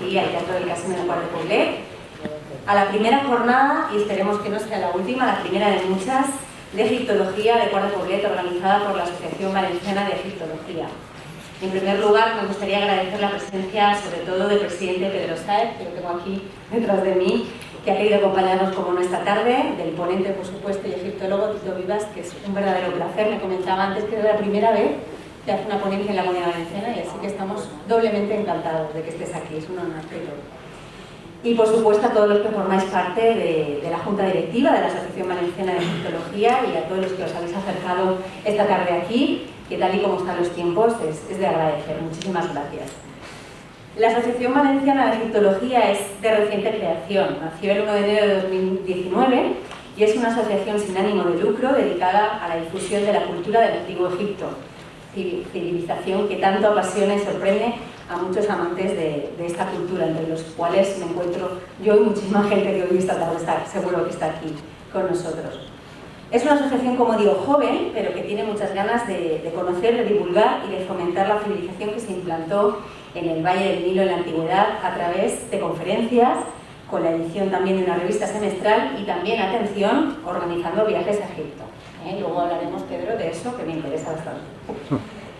aquí al Teatro del Casino de Quart de Poblet, a la primera jornada, y esperemos que no sea la última, la primera de muchas, de Egiptología de Quart de Poblet, organizada por la Asociación Valenciana de Egiptología. En primer lugar, me gustaría agradecer la presencia, sobre todo, del presidente Pedro Sáez, que lo tengo aquí detrás de mí, que ha querido acompañarnos como no esta tarde, del ponente, por supuesto, y egiptólogo Tito Vivas, que es un verdadero placer. Me comentaba antes que era la primera vez que hace una ponencia en la Comunidad Valenciana, y así que estamos doblemente encantados de que estés aquí, es un honor. Y por supuesto a todos los que formáis parte de la Junta Directiva de la Asociación Valenciana de Egiptología y a todos los que os habéis acercado esta tarde aquí, que tal y como están los tiempos es de agradecer. Muchísimas gracias. La Asociación Valenciana de Egiptología es de reciente creación. Nació el 1 de enero de 2019 y es una asociación sin ánimo de lucro dedicada a la difusión de la cultura del Antiguo Egipto, civilización que tanto apasiona y sorprende a muchos amantes de esta cultura, entre los cuales me encuentro yo y muchísima gente que hoy esta tarde seguro que está aquí con nosotros. Es una asociación, como digo, joven, pero que tiene muchas ganas de conocer, de divulgar y de fomentar la civilización que se implantó en el Valle del Nilo en la antigüedad a través de conferencias, con la edición también de una revista semestral y también, atención, organizando viajes a Egipto. Luego hablaremos, Pedro, de eso, que me interesa bastante.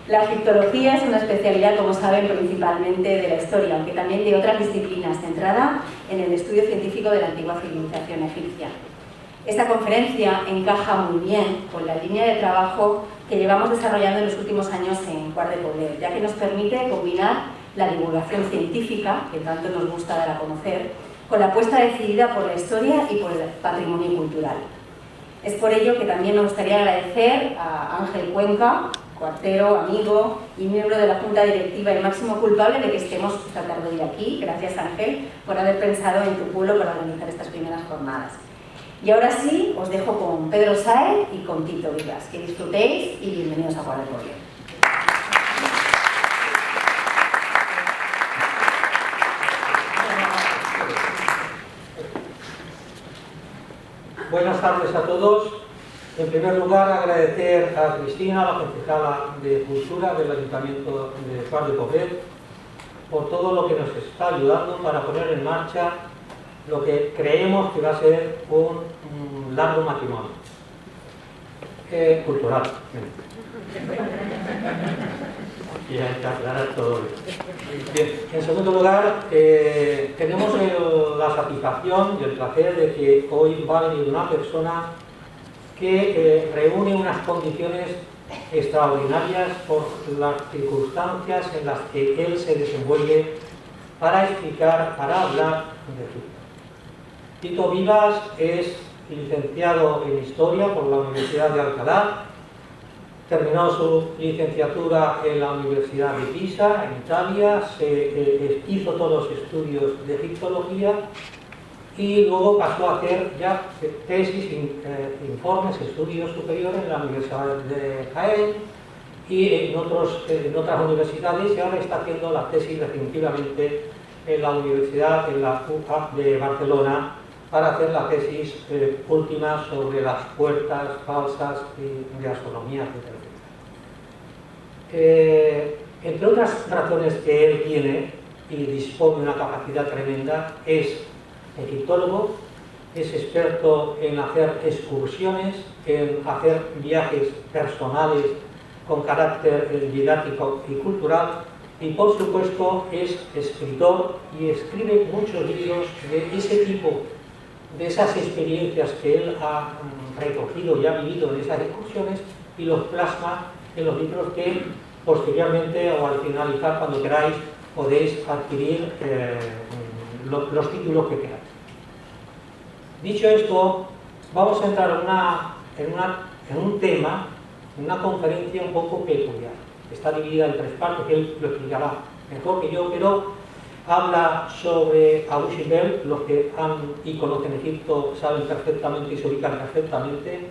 La egiptología es una especialidad, como saben, principalmente de la historia, aunque también de otras disciplinas, centrada en el estudio científico de la antigua civilización egipcia. Esta conferencia encaja muy bien con la línea de trabajo que llevamos desarrollando en los últimos años en Quart de Poblet, ya que nos permite combinar la divulgación científica, que tanto nos gusta dar a conocer, con la apuesta decidida por la historia y por el patrimonio cultural. Es por ello que también me gustaría agradecer a Ángel Cuenca, cuartero, amigo y miembro de la Junta Directiva y máximo culpable de que estemos esta tarde hoy aquí. Gracias, Ángel, por haber pensado en tu pueblo para organizar estas primeras jornadas. Y ahora sí, os dejo con Pedro Sáez y con Tito Vivas. Que disfrutéis y bienvenidos a Quart de Poblet. Buenas tardes a todos. En primer lugar, agradecer a Cristina, la concejala de Cultura del Ayuntamiento de Quart de Poblet, por todo lo que nos está ayudando para poner en marcha lo que creemos que va a ser un largo matrimonio cultural. Y hay que aclarar todo esto. Bien, en segundo lugar, tenemos la satisfacción y el placer de que hoy va a venir una persona que reúne unas condiciones extraordinarias por las circunstancias en las que él se desenvuelve para explicar, para hablar de Egipto. Tito Vivas es licenciado en Historia por la Universidad de Alcalá, terminó su licenciatura en la Universidad de Pisa, en Italia, hizo todos los estudios de egiptología y luego pasó a hacer ya tesis, informes, estudios superiores en la Universidad de Jaén y en otras universidades, y ahora está haciendo la tesis definitivamente en la Universidad, en la UCA de Barcelona, para hacer la tesis última sobre las puertas falsas de astronomía, etc. Entre otras razones que él tiene y dispone de una capacidad tremenda, es egiptólogo, es experto en hacer excursiones, en hacer viajes personales con carácter didáctico y cultural, y por supuesto es escritor y escribe muchos libros de ese tipo, de esas experiencias que él ha recogido y ha vivido en esas excursiones, y los plasma en los libros que posteriormente o al finalizar, cuando queráis, podéis adquirir los títulos que queráis. Dicho esto, vamos a entrar en un tema, en una conferencia un poco peculiar. Está dividida en tres partes, él lo explicará mejor que yo, pero habla sobre Abu Simbel. Los que han y conocen Egipto saben perfectamente y se ubican perfectamente,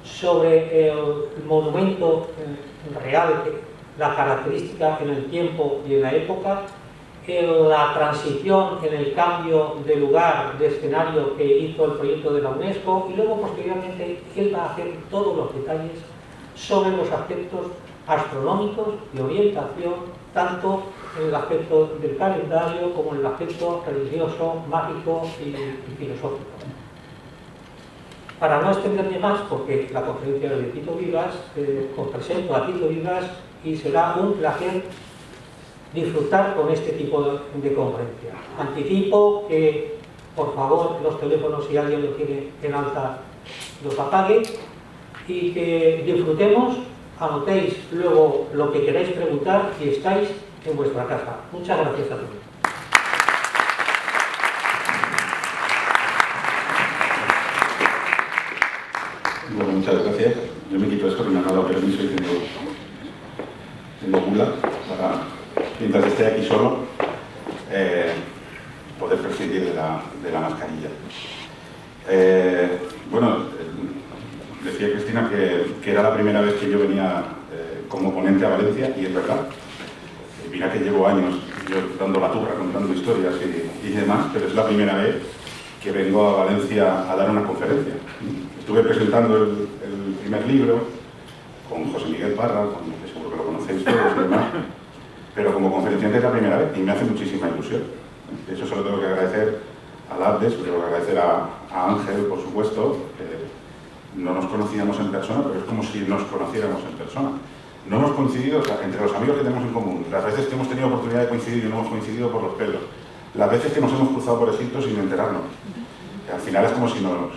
sobre el monumento real, la característica en el tiempo y en la época, la transición en el cambio de lugar, de escenario que hizo el proyecto de la UNESCO, y luego posteriormente él va a hacer todos los detalles sobre los aspectos astronómicos de orientación, tanto en el aspecto del calendario como en el aspecto religioso, mágico y filosófico. Para no extenderme más, porque la conferencia es de Tito Vivas, os presento a Tito Vivas y será un placer disfrutar con este tipo de conferencia. Anticipo que, por favor, los teléfonos, si alguien lo tiene en alta, los apague y que disfrutemos, anotéis luego lo que queráis preguntar y estáis en vuestra casa. Muchas gracias a todos. Bueno, muchas gracias. Yo me quito esto que me han dado permiso y tengo gula para, mientras esté aquí solo, poder prescindir de la mascarilla. Bueno, decía Cristina que era la primera vez que yo venía como ponente a Valencia, y es verdad. Mira que llevo años yo dando la turra, contando historias y demás, pero es la primera vez que vengo a Valencia a dar una conferencia. Estuve presentando el primer libro con José Miguel Parra, que seguro que lo conocéis todos y demás, pero como conferenciante es la primera vez y me hace muchísima ilusión. Eso se lo tengo que agradecer a Labdes, se lo tengo que agradecer a Ángel, por supuesto, que no nos conocíamos en persona, pero es como si nos conociéramos en persona. No hemos coincidido, o sea, entre los amigos que tenemos en común, las veces que hemos tenido oportunidad de coincidir y no hemos coincidido por los pelos, las veces que nos hemos cruzado por Egipto sin enterarnos. Al final es como si nos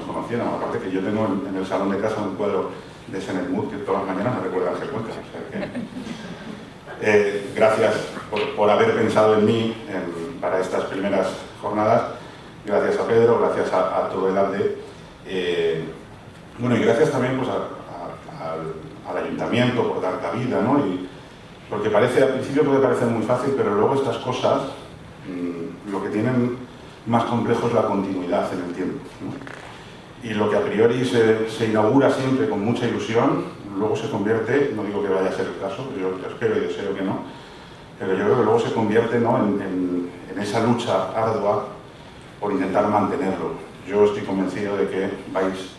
conociéramos. Aparte que yo tengo en el salón de casa un cuadro de Senetmut que todas las mañanas me recuerda a Ángel Cuenca. O sea que, gracias por haber pensado en mí para estas primeras jornadas. Gracias a Pedro, gracias a todo el ALDE. Bueno, y gracias también pues, al ayuntamiento por dar cabida, ¿no? Porque al principio puede parecer muy fácil, pero luego estas cosas, lo que tienen más complejo es la continuidad en el tiempo, ¿no? Y lo que a priori se inaugura siempre con mucha ilusión, luego se convierte, no digo que vaya a ser el caso, pero yo espero y deseo que no, pero yo creo que luego se convierte, ¿no? en esa lucha ardua por intentar mantenerlo. Yo estoy convencido de que vais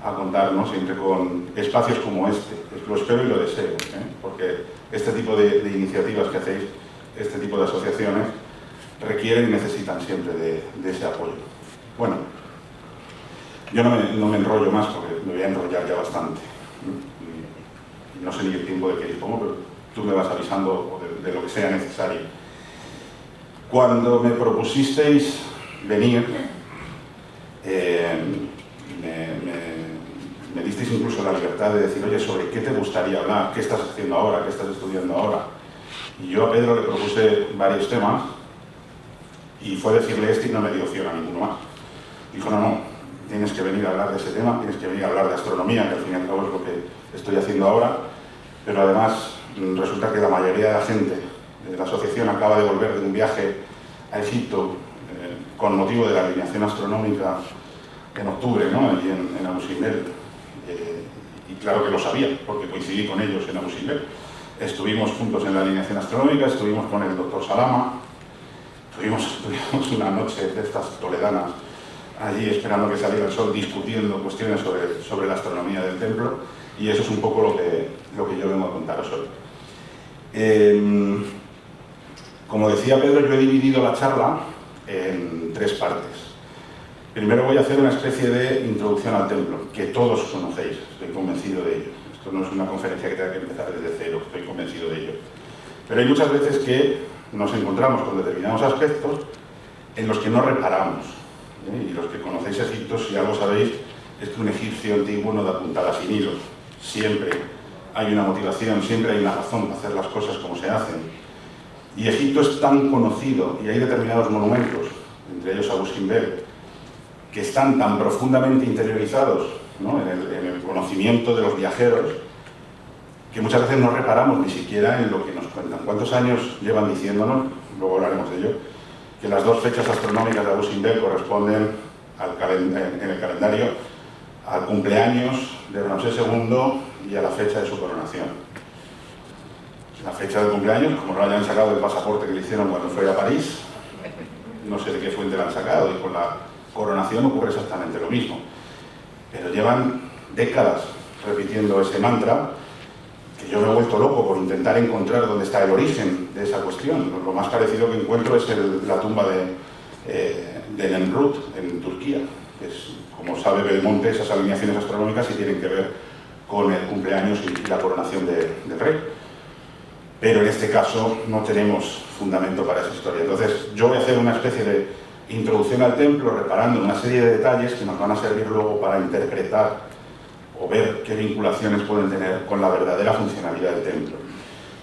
a contar, ¿no? siempre con espacios como este. Lo espero y lo deseo, porque este tipo de iniciativas que hacéis, este tipo de asociaciones, requieren y necesitan siempre de ese apoyo. Bueno, yo no me enrollo más porque me voy a enrollar ya bastante. Y no sé ni el tiempo de que dispongo, pero tú me vas avisando de lo que sea necesario. Cuando me propusisteis venir, me disteis incluso la libertad de decir, oye, ¿sobre qué te gustaría hablar? ¿Qué estás haciendo ahora? ¿Qué estás estudiando ahora? Y yo a Pedro le propuse varios temas y fue decirle este y no me dio opción a ninguno más. Dijo, no, tienes que venir a hablar de ese tema, tienes que venir a hablar de astronomía, que al fin y al cabo es lo que estoy haciendo ahora, pero además resulta que la mayoría de la gente de la asociación acaba de volver de un viaje a Egipto con motivo de la alineación astronómica en octubre, ¿no? Allí en Abu Simbel. Y claro que lo sabía, porque coincidí con ellos en Abu Simbel. Estuvimos juntos en la alineación astronómica, estuvimos con el doctor Salama, tuvimos una noche de estas toledanas allí esperando que saliera el sol, discutiendo cuestiones sobre la astronomía del templo, y eso es un poco lo que yo vengo a contaros hoy. Como decía Pedro, yo he dividido la charla en 3 partes. Primero voy a hacer una especie de introducción al templo, que todos conocéis, estoy convencido de ello. Esto no es una conferencia que tenga que empezar desde cero, estoy convencido de ello. Pero hay muchas veces que nos encontramos con determinados aspectos en los que no reparamos. Y los que conocéis Egipto, si algo sabéis, es que un egipcio antiguo no da puntada sin hilo. Siempre hay una motivación, siempre hay una razón para hacer las cosas como se hacen. Y Egipto es tan conocido, y hay determinados monumentos, entre ellos Abu Simbel, que están tan profundamente interiorizados, ¿no? en el conocimiento de los viajeros, que muchas veces no reparamos ni siquiera en lo que nos cuentan. ¿Cuántos años llevan diciéndonos, luego hablaremos de ello, que las 2 fechas astronómicas de Abu Simbel corresponden en el calendario al cumpleaños de Ramsés II y a la fecha de su coronación? La fecha del cumpleaños, como lo hayan sacado del pasaporte que le hicieron cuando fue a París, no sé de qué fuente la han sacado, y con la coronación ocurre exactamente lo mismo. Pero llevan décadas repitiendo ese mantra, que yo me he vuelto loco por intentar encontrar dónde está el origen de esa cuestión. Lo más parecido que encuentro es la tumba de Nemrut en Turquía, que es, como sabe Belmonte, esas alineaciones astronómicas sí tienen que ver con el cumpleaños y la coronación del rey. Pero en este caso no tenemos fundamento para esa historia. Entonces yo voy a hacer una especie de introducción al templo, reparando una serie de detalles que nos van a servir luego para interpretar o ver qué vinculaciones pueden tener con la verdadera funcionalidad del templo.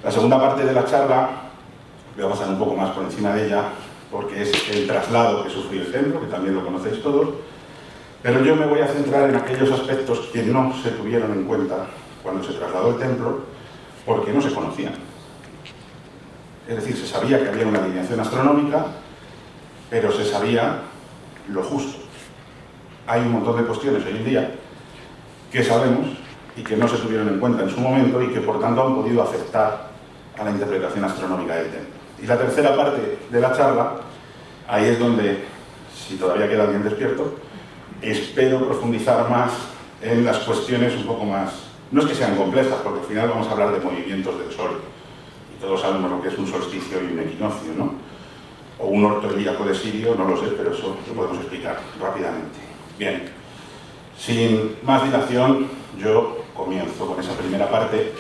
La segunda parte de la charla, voy a pasar un poco más por encima de ella, porque es el traslado que sufrió el templo, que también lo conocéis todos, pero yo me voy a centrar en aquellos aspectos que no se tuvieron en cuenta cuando se trasladó el templo, porque no se conocían. Es decir, se sabía que había una alineación astronómica, pero se sabía lo justo. Hay un montón de cuestiones hoy en día que sabemos y que no se tuvieron en cuenta en su momento y que por tanto han podido afectar a la interpretación astronómica del templo. Y la tercera parte de la charla, ahí es donde, si todavía queda alguien despierto, espero profundizar más en las cuestiones un poco más, no es que sean complejas, porque al final vamos a hablar de movimientos del Sol, y todos sabemos lo que es un solsticio y un equinoccio, ¿no? O un orto helíaco de Sirio, no lo sé, pero eso lo podemos explicar rápidamente. Bien, sin más dilación, yo comienzo con esa primera parte,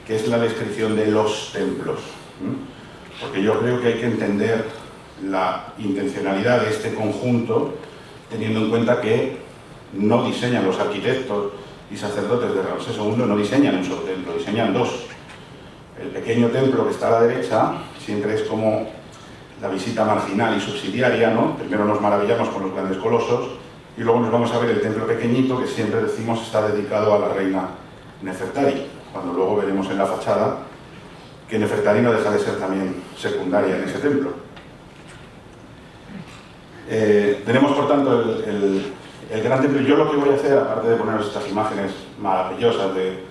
que es la descripción de los templos, porque yo creo que hay que entender la intencionalidad de este conjunto, teniendo en cuenta que no diseñan los arquitectos y sacerdotes de Ramsés II, no diseñan un solo templo, diseñan dos. El pequeño templo que está a la derecha siempre es como la visita marginal y subsidiaria, ¿no? Primero nos maravillamos con los grandes colosos y luego nos vamos a ver el templo pequeñito que siempre decimos está dedicado a la reina Nefertari, cuando luego veremos en la fachada que Nefertari no deja de ser también secundaria en ese templo. Tenemos por tanto el gran templo. Yo lo que voy a hacer, aparte de poneros estas imágenes maravillosas de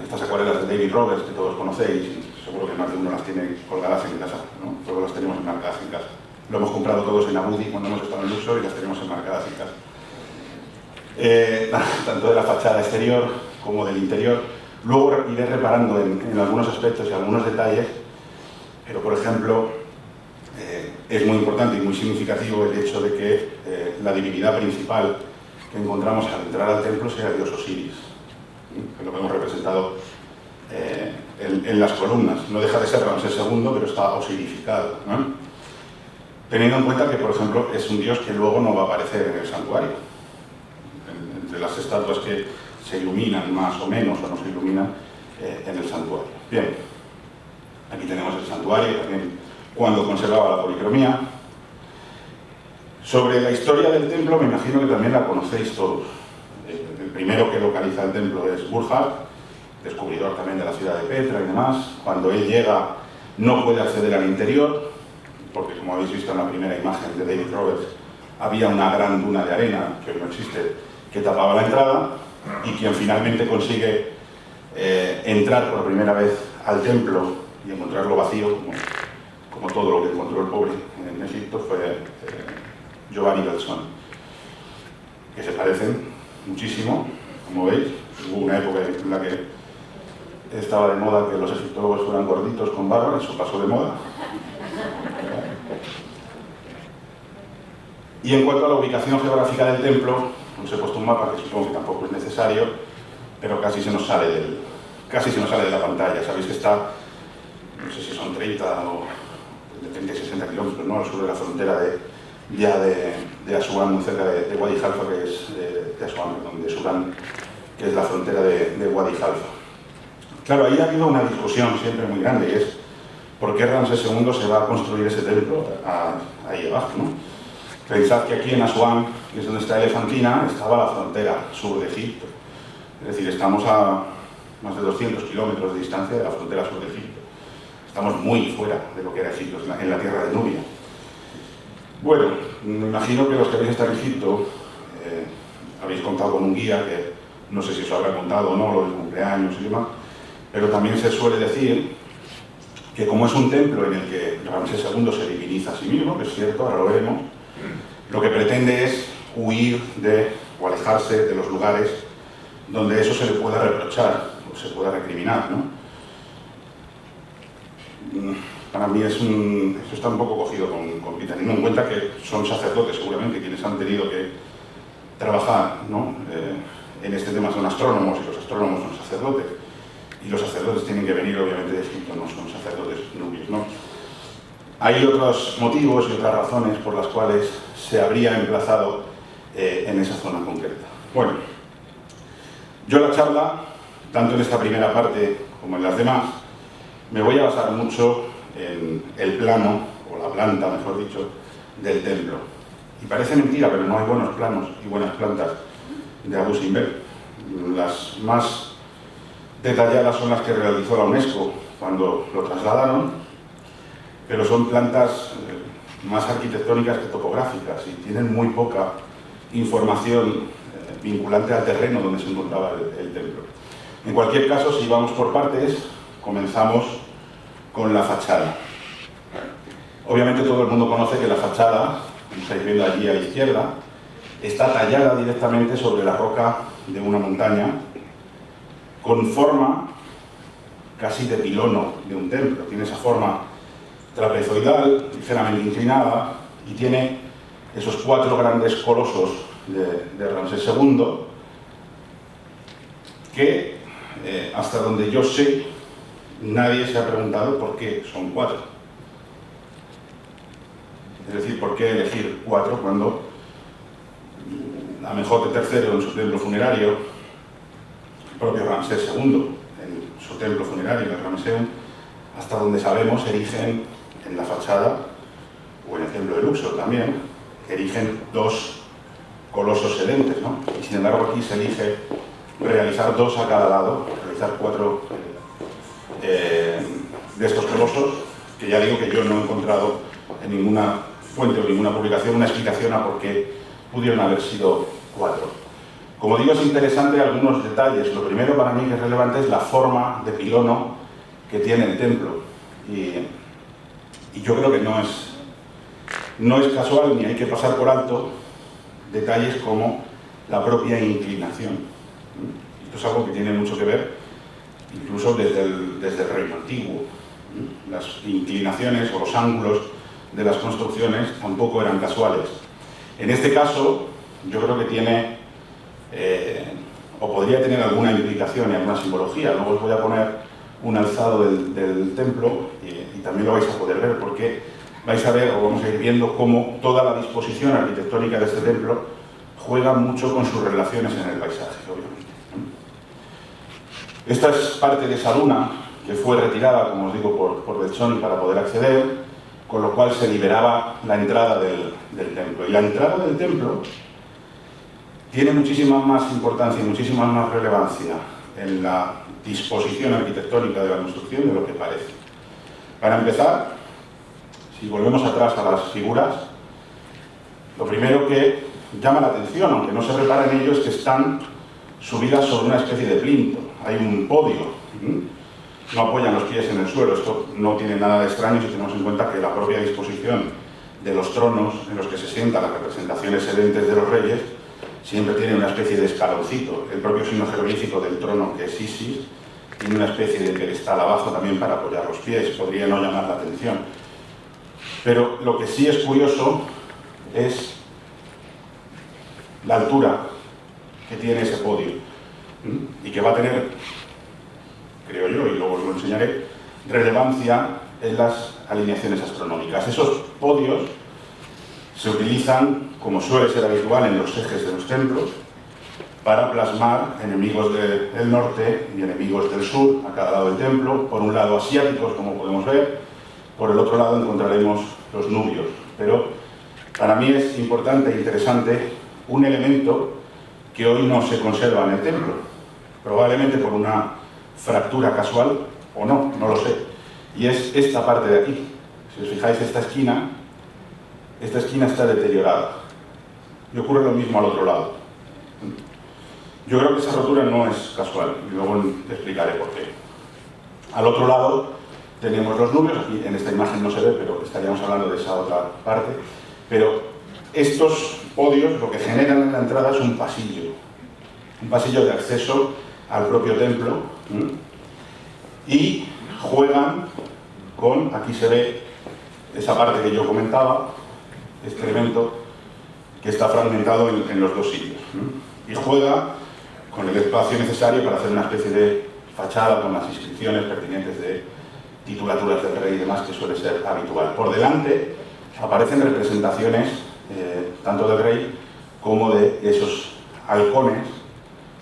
estas acuarelas de David Roberts que todos conocéis, y seguro que más de uno las tiene colgadas en casa, ¿no? Todos las tenemos enmarcadas en casa. Lo hemos comprado todos en Abudi cuando hemos estado en Luxor y las tenemos enmarcadas en casa. Tanto de la fachada exterior como del interior. Luego iré reparando en algunos aspectos y algunos detalles, pero por ejemplo es muy importante y muy significativo el hecho de que la divinidad principal que encontramos al entrar al templo sea el dios Osiris, que lo hemos representado en las columnas. No deja de ser Ramsés II, pero está osirificado, ¿no? Teniendo en cuenta que, por ejemplo, es un dios que luego no va a aparecer en el santuario. Entre las estatuas que se iluminan más o menos, o no se iluminan en el santuario. Bien, aquí tenemos el santuario, también cuando conservaba la policromía. Sobre la historia del templo, me imagino que también la conocéis todos. El primero que localiza el templo es Burckhardt, descubridor también de la ciudad de Petra y demás. Cuando él llega, no puede acceder al interior, porque como habéis visto en la primera imagen de David Roberts, había una gran duna de arena, que hoy no existe, que tapaba la entrada, y quien finalmente consigue entrar por primera vez al templo y encontrarlo vacío, como todo lo que encontró el pobre en Egipto, fue Giovanni Belzoni, que se parecen muchísimo, como veis. Hubo una época en la que estaba de moda que los egiptólogos fueran gorditos con barba, eso pasó de moda. Y en cuanto a la ubicación geográfica del templo, os he puesto un mapa que supongo que tampoco es necesario, pero casi se nos sale de la pantalla. Sabéis que está, no sé si son 30 o de 30 y 60 kilómetros, ¿no?, al sur de la frontera de Asuán, muy cerca de Wadi Halfa, que es de Asuán, perdón, de Sudán, que es la frontera de Wadi Halfa. Claro, ahí ha habido una discusión siempre muy grande, y es ¿por qué Ramsés II se va a construir ese templo ahí abajo, ¿no? Pensad que aquí en Asuán, que es donde está Elefantina, estaba la frontera sur de Egipto. Es decir, estamos a más de 200 kilómetros de distancia de la frontera sur de Egipto. Estamos muy fuera de lo que era Egipto, en la tierra de Nubia. Bueno, me imagino que los que habéis estado en Egipto habéis contado con un guía que no sé si os habrá contado o no, lo del cumpleaños y demás, pero también se suele decir que como es un templo en el que Ramsés II se diviniza a sí mismo, que es cierto, ahora lo veremos, lo que pretende es huir o alejarse de los lugares donde eso se le pueda reprochar o se pueda recriminar, ¿no? Para mí eso está un poco cogido con pinza, teniendo en cuenta que son sacerdotes seguramente quienes han tenido que trabajar, ¿no? En este tema son astrónomos y los astrónomos son sacerdotes, y los sacerdotes tienen que venir obviamente de Egipto, no son sacerdotes nubios, ¿no? Hay otros motivos y otras razones por las cuales se habría emplazado en esa zona concreta. Bueno, yo la charla, tanto en esta primera parte como en las demás, me voy a basar mucho en el plano, o la planta, mejor dicho, del templo. Y parece mentira, pero no hay buenos planos y buenas plantas de Abu Simbel. Las más detalladas son las que realizó la UNESCO cuando lo trasladaron, pero son plantas más arquitectónicas que topográficas y tienen muy poca información vinculante al terreno donde se encontraba el templo. En cualquier caso, si vamos por partes, comenzamos con la fachada. Obviamente todo el mundo conoce que la fachada, como estáis viendo allí a la izquierda, está tallada directamente sobre la roca de una montaña con forma casi de pilono de un templo. Tiene esa forma trapezoidal, ligeramente inclinada, y tiene esos 4 grandes colosos de Ramsés II que, hasta donde yo sé, nadie se ha preguntado por qué son 4. Es decir, por qué elegir 4 cuando Amenhotep III en su templo funerario, el propio Ramsés II en su templo funerario, el Ramseum, hasta donde sabemos, erigen en la fachada, o en el templo de Luxor también, erigen 2 colosos sedentes, ¿no? Y sin embargo aquí se elige realizar 2 a cada lado, realizar 4 de estos colosos, que ya digo que yo no he encontrado en ninguna fuente o ninguna publicación una explicación a por qué pudieron haber sido 4. Como digo, es interesante algunos detalles. Lo primero para mí que es relevante es la forma de pilono que tiene el templo. Y yo creo que no es casual ni hay que pasar por alto detalles como la propia inclinación. Esto es algo que tiene mucho que ver incluso desde el Reino Antiguo. Las inclinaciones o los ángulos de las construcciones tampoco eran casuales. En este caso, yo creo que tiene, o podría tener alguna implicación y alguna simbología. Luego os voy a poner un alzado del templo y también lo vais a poder ver, porque vais a ver, o vamos a ir viendo, cómo toda la disposición arquitectónica de este templo juega mucho con sus relaciones en el paisaje, obviamente. Esta es parte de esa duna que fue retirada, como os digo, por Beltroni para poder acceder, con lo cual se liberaba la entrada del templo. Y la entrada del templo tiene muchísima más importancia y muchísima más relevancia en la disposición arquitectónica de la construcción de lo que parece. Para empezar, si volvemos atrás a las figuras, lo primero que llama la atención, aunque no se repara en ello, es que están subidas sobre una especie de plinto. Hay un podio, no apoyan los pies en el suelo. Esto no tiene nada de extraño si tenemos en cuenta que la propia disposición de los tronos en los que se sientan las representaciones sedentes de los reyes siempre tiene una especie de escaloncito. El propio signo jeroglífico del trono, que es Isis, tiene una especie de pedestal abajo también para apoyar los pies. Podría no llamar la atención. Pero lo que sí es curioso es la altura que tiene ese podio y que va a tener, creo yo, y luego os lo enseñaré, relevancia en las alineaciones astronómicas. Esos podios se utilizan, como suele ser habitual en los ejes de los templos, para plasmar enemigos del norte y enemigos del sur a cada lado del templo. Por un lado asiáticos, como podemos ver, por el otro lado encontraremos los nubios. Pero para mí es importante e interesante un elemento que hoy no se conserva en el templo, probablemente por una fractura casual o no lo sé, y es esta parte de aquí. Si os fijáis, esta esquina está deteriorada, y ocurre lo mismo al otro lado. Yo creo que esa rotura no es casual, y luego te explicaré por qué. Al otro lado tenemos los nubios. Aquí en esta imagen no se ve, pero estaríamos hablando de esa otra parte. Pero estos podios lo que generan en la entrada es un pasillo. un pasillo de acceso al propio templo, y juegan con, aquí se ve esa parte que yo comentaba, este elemento que está fragmentado en los dos sitios, y juega con el espacio necesario para hacer una especie de fachada con las inscripciones pertinentes de titulaturas del rey y demás, que suele ser habitual. Por delante aparecen representaciones tanto del rey como de esos halcones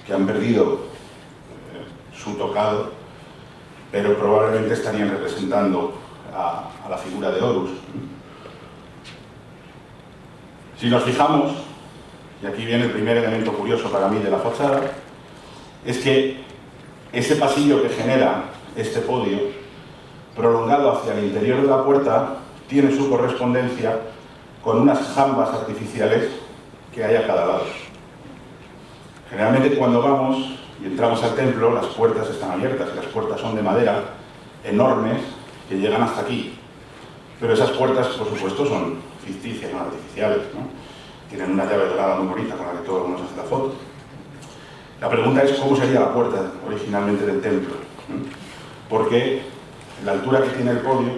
que han perdido su tocado, pero probablemente estarían representando a la figura de Horus. Si nos fijamos, y aquí viene el primer elemento curioso para mí de la fachada, es que ese pasillo que genera este podio, prolongado hacia el interior de la puerta, tiene su correspondencia con unas jambas artificiales que hay a cada lado. Generalmente cuando vamos y entramos al templo, las puertas están abiertas, y las puertas son de madera, enormes, que llegan hasta aquí. Pero esas puertas, por supuesto, son ficticias, no artificiales, ¿no? Tienen una llave dorada muy bonita con la que todo el mundo se hace la foto. La pregunta es cómo sería la puerta originalmente del templo, porque la altura que tiene el podio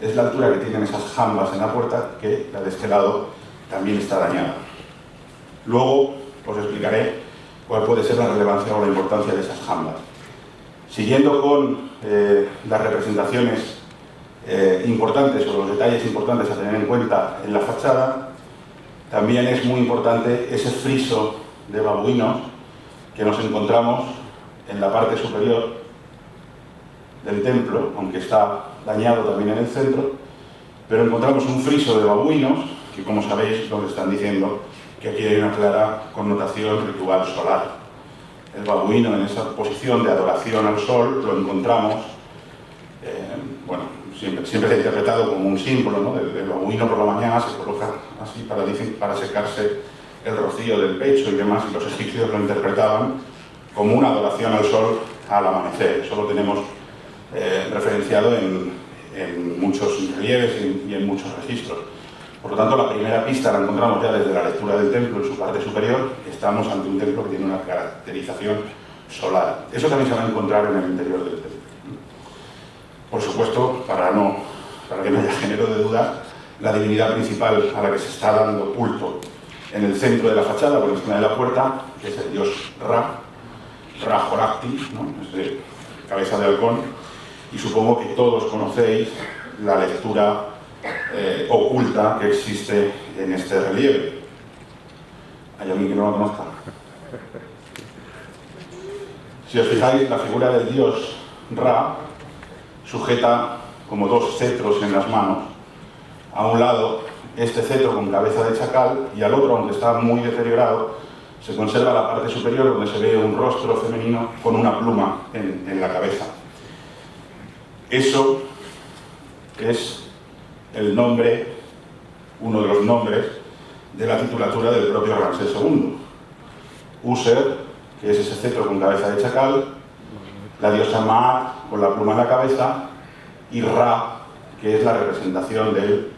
es la altura que tienen esas jambas en la puerta, que la de este lado también está dañada. Luego os explicaré cuál puede ser la relevancia o la importancia de esas jambas. Siguiendo con las representaciones importantes o los detalles importantes a tener en cuenta en la fachada, también es muy importante ese friso de babuinos que nos encontramos en la parte superior del templo, aunque está dañado también en el centro, pero encontramos un friso de babuinos que, como sabéis, nos están diciendo que aquí hay una clara connotación ritual solar. El babuino en esa posición de adoración al sol lo encontramos, bueno, siempre se ha interpretado como un símbolo, ¿no? El babuino por la mañana se coloca así para secarse el rocío del pecho y demás, y los egipcios lo interpretaban como una adoración al sol al amanecer. Eso lo tenemos referenciado en muchos relieves y en muchos registros. Por lo tanto, la primera pista la encontramos ya desde la lectura del templo en su parte superior. Estamos ante un templo que tiene una caracterización solar. Eso también se va a encontrar en el interior del templo. Por supuesto, para que no haya género de duda, la divinidad principal a la que se está dando culto en el centro de la fachada, por encima de la puerta, que es el dios Ra, Ra-Horacti, ¿no? Es de cabeza de halcón, y supongo que todos conocéis la lectura oculta que existe en este relieve. ¿Hay alguien que no lo conozca? Si os fijáis, la figura del dios Ra sujeta como dos cetros en las manos. A un lado, este cetro con cabeza de chacal, y al otro, aunque está muy deteriorado, se conserva la parte superior donde se ve un rostro femenino con una pluma en la cabeza. Eso es el nombre, uno de los nombres de la titulatura del propio Ramsés II. User, que es ese cetro con cabeza de chacal, la diosa Maat con la pluma en la cabeza, y Ra, que es la representación de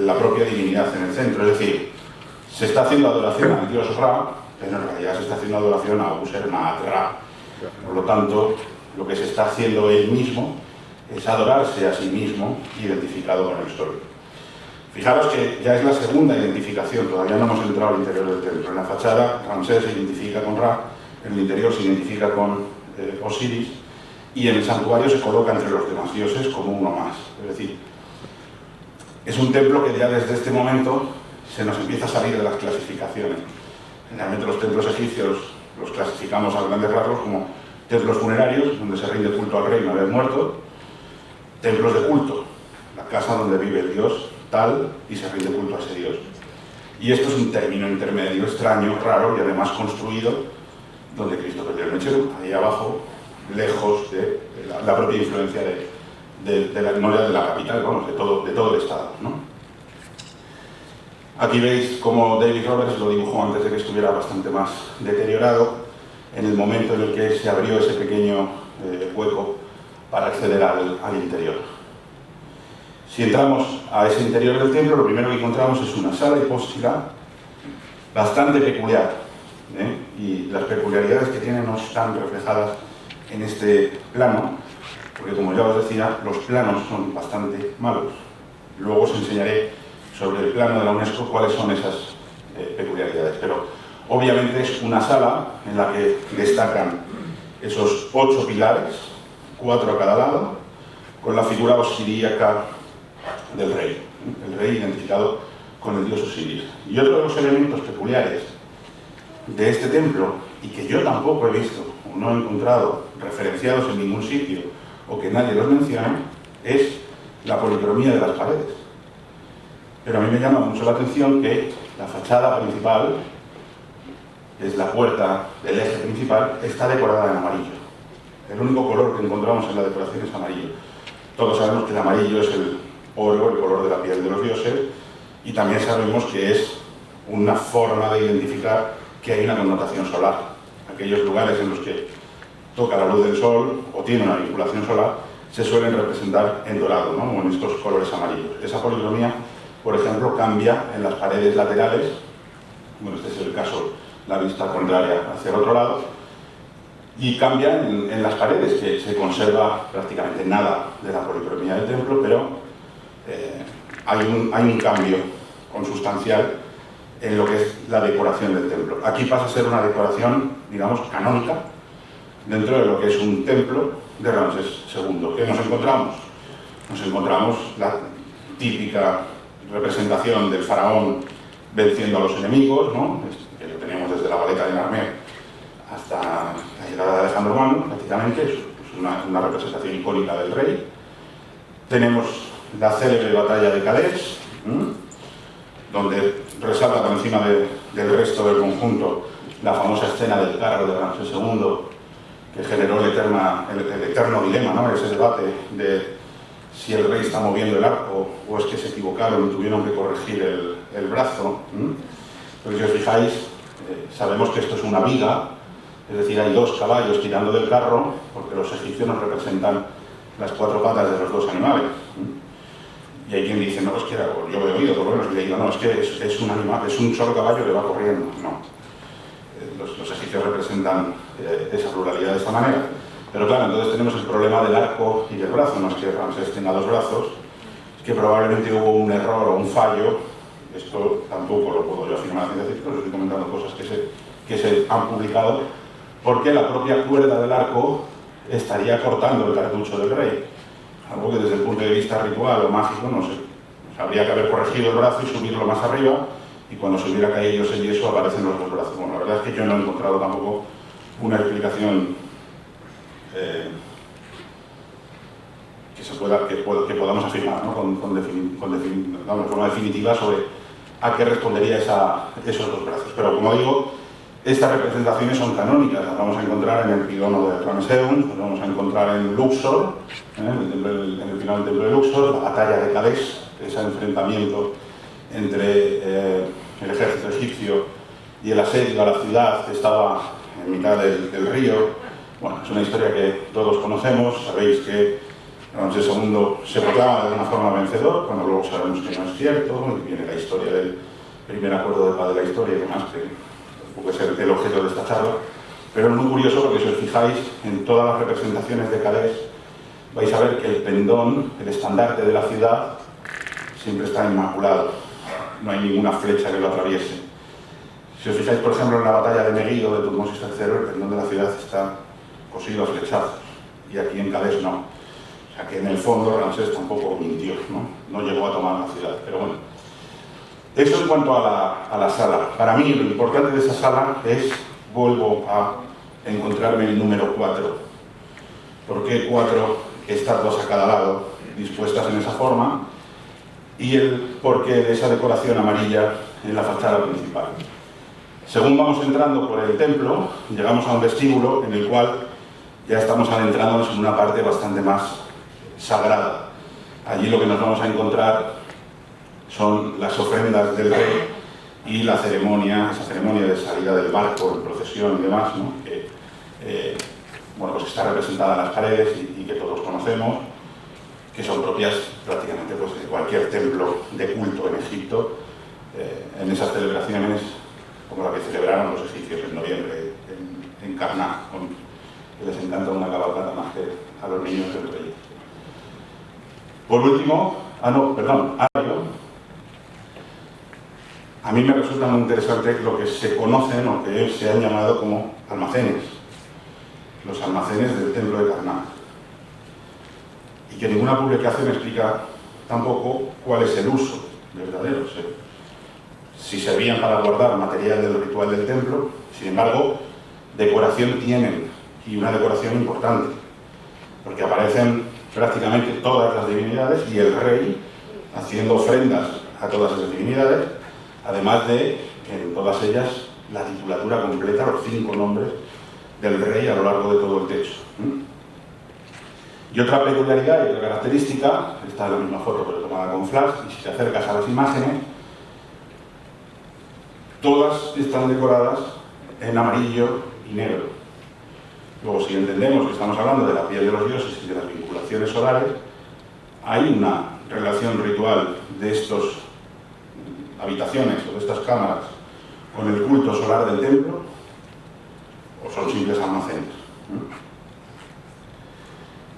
la propia divinidad en el centro. Es decir, se está haciendo adoración al dios Ra, pero en realidad se está haciendo adoración a User Maat Ra. Por lo tanto, lo que se está haciendo él mismo es adorarse a sí mismo, identificado con el sol. Fijaros que ya es la segunda identificación, todavía no hemos entrado al interior del templo. En la fachada, Ramsés se identifica con Ra, en el interior se identifica con Osiris, y en el santuario se coloca entre los demás dioses como uno más. Es decir, es un templo que ya desde este momento se nos empieza a salir de las clasificaciones. Generalmente los templos egipcios los clasificamos a grandes rasgos como templos funerarios, donde se rinde culto al rey una vez muerto, templos de culto, la casa donde vive el dios tal y se rinde culto a ese dios. Y esto es un término intermedio, extraño, raro y además construido donde Cristo perdió el mechero, ahí abajo, lejos de la propia influencia no de la capital, vamos, de todo el Estado, ¿no? Aquí veis cómo David Roberts lo dibujó antes de que estuviera bastante más deteriorado, en el momento en el que se abrió ese pequeño hueco para acceder al interior. Si entramos a ese interior del templo, lo primero que encontramos es una sala hipóstila bastante peculiar, y las peculiaridades que tiene no están reflejadas en este plano, porque como ya os decía, los planos son bastante malos. Luego os enseñaré sobre el plano de la UNESCO cuáles son esas peculiaridades, pero obviamente es una sala en la que destacan esos 8 pilares, 4 a cada lado, con la figura osiríaca del rey, el rey identificado con el dios Osiris. Y otro de los elementos peculiares de este templo, y que yo tampoco he visto o no he encontrado referenciados en ningún sitio o que nadie los mencione, es la policromía de las paredes. Pero a mí me llama mucho la atención que la fachada principal, que es la puerta del eje principal, está decorada en amarillo. El único color que encontramos en la decoración es amarillo. Todos sabemos que el amarillo es el oro, el color de la piel de los dioses, y también sabemos que es una forma de identificar que hay una connotación solar. Aquellos lugares en los que toca la luz del sol o tiene una vinculación solar se suelen representar en dorado, ¿no? O en estos colores amarillos. Esa policromía, por ejemplo, cambia en las paredes laterales. Bueno, este es el caso, la vista contraria hacia el otro lado, y cambia en las paredes, que se conserva prácticamente nada de la policromía del templo, pero hay un cambio consustancial en lo que es la decoración del templo. Aquí pasa a ser una decoración, digamos, canónica, dentro de lo que es un templo de Ramsés II. ¿Qué nos encontramos? Nos encontramos la típica representación del faraón venciendo a los enemigos, ¿no? Que lo tenemos desde la baleta de Narmer hasta la llegada de Alejandro Magno, prácticamente, es una representación icónica del rey. Tenemos la célebre batalla de Calais, donde resalta por encima del resto del conjunto la famosa escena del carro de Ramsés II, que generó el eterno dilema, ¿no? Ese debate de si el rey está moviendo el arco o es que se equivocaron y tuvieron que corregir el brazo. Pero si os fijáis, sabemos que esto es una viga, es decir, hay 2 caballos tirando del carro, porque los egipcios nos representan las 4 patas de los 2 animales. Y hay quien dice, no, es que yo he oído, por lo menos, y le digo, no, es que es un animal, es un solo caballo que va corriendo. No. Los egipcios representan esa pluralidad de esta manera. Pero claro, entonces tenemos el problema del arco y del brazo. No es que Ramsés tenga 2 brazos, es que probablemente hubo un error o un fallo. Esto tampoco lo puedo yo afirmar, pero estoy comentando cosas que se han publicado, porque la propia cuerda del arco estaría cortando el cartucho del rey. Algo que desde el punto de vista ritual o mágico, no sé, habría que haber corregido el brazo y subirlo más arriba, y cuando se hubiera caído ese yeso aparecen los 2 brazos. Bueno, la verdad es que yo no he encontrado tampoco una explicación que podamos afirmar, ¿no? De forma definitiva sobre a qué respondería esos 2 brazos. Pero como digo, estas representaciones son canónicas. Las vamos a encontrar en el Pidono de Ramseum, las vamos a encontrar en Luxor, en el final del templo de Luxor, la batalla de Calais, ese enfrentamiento entre el ejército egipcio y el asedio a la ciudad que estaba en mitad del río. Bueno, es una historia que todos conocemos. Sabéis que Ramsés II se proclama de alguna forma vencedor, cuando luego sabemos que no es cierto, y viene la historia del primer acuerdo de paz de la historia y demás, que puede ser el objeto de esta charla. Pero es muy curioso porque si os fijáis en todas las representaciones de Calais, vais a ver que el pendón, el estandarte de la ciudad, siempre está inmaculado. No hay ninguna flecha que lo atraviese. Si os fijáis, por ejemplo, en la batalla de Megiddo de Tutmosis III, el pendón de la ciudad está cosido a flechazos, y aquí en Calais no. O sea que en el fondo Ramsés tampoco mintió, no llegó a tomar la ciudad. Pero bueno, eso en cuanto a la sala. Para mí lo importante de esa sala es, vuelvo a encontrarme el número 4. ¿Por qué 4 estatuas a cada lado dispuestas en esa forma? Y el porqué de esa decoración amarilla en la fachada principal. Según vamos entrando por el templo, llegamos a un vestíbulo en el cual ya estamos adentrándonos en una parte bastante más sagrada. Allí lo que nos vamos a encontrar son las ofrendas del rey y la ceremonia, esa ceremonia de salida del barco en procesión y demás, ¿no? Que pues está representada en las paredes y que todos conocemos, que son propias prácticamente pues, de cualquier templo de culto en Egipto. En esas celebraciones como la que celebraron los egipcios en noviembre en Karnak, que les encanta una cabalgata más que a los niños del rey. Por último, a mí me resulta muy interesante lo que se conocen o que se han llamado como almacenes, los almacenes del templo de Karnak, y que ninguna publicación explica tampoco cuál es el uso verdadero, si servían para guardar material del ritual del templo. Sin embargo, decoración tienen, y una decoración importante, porque aparecen prácticamente todas las divinidades y el rey haciendo ofrendas a todas esas divinidades, además de en todas ellas la titulatura completa, los 5 nombres del rey a lo largo de todo el techo. Y otra peculiaridad y otra característica, esta es la misma foto pero tomada con flash, y si te acercas a las imágenes, todas están decoradas en amarillo y negro. Luego, si entendemos que estamos hablando de la piel de los dioses y de las vinculaciones solares, hay una relación ritual de estas habitaciones o de estas cámaras con el culto solar del templo, o son simples almacenes.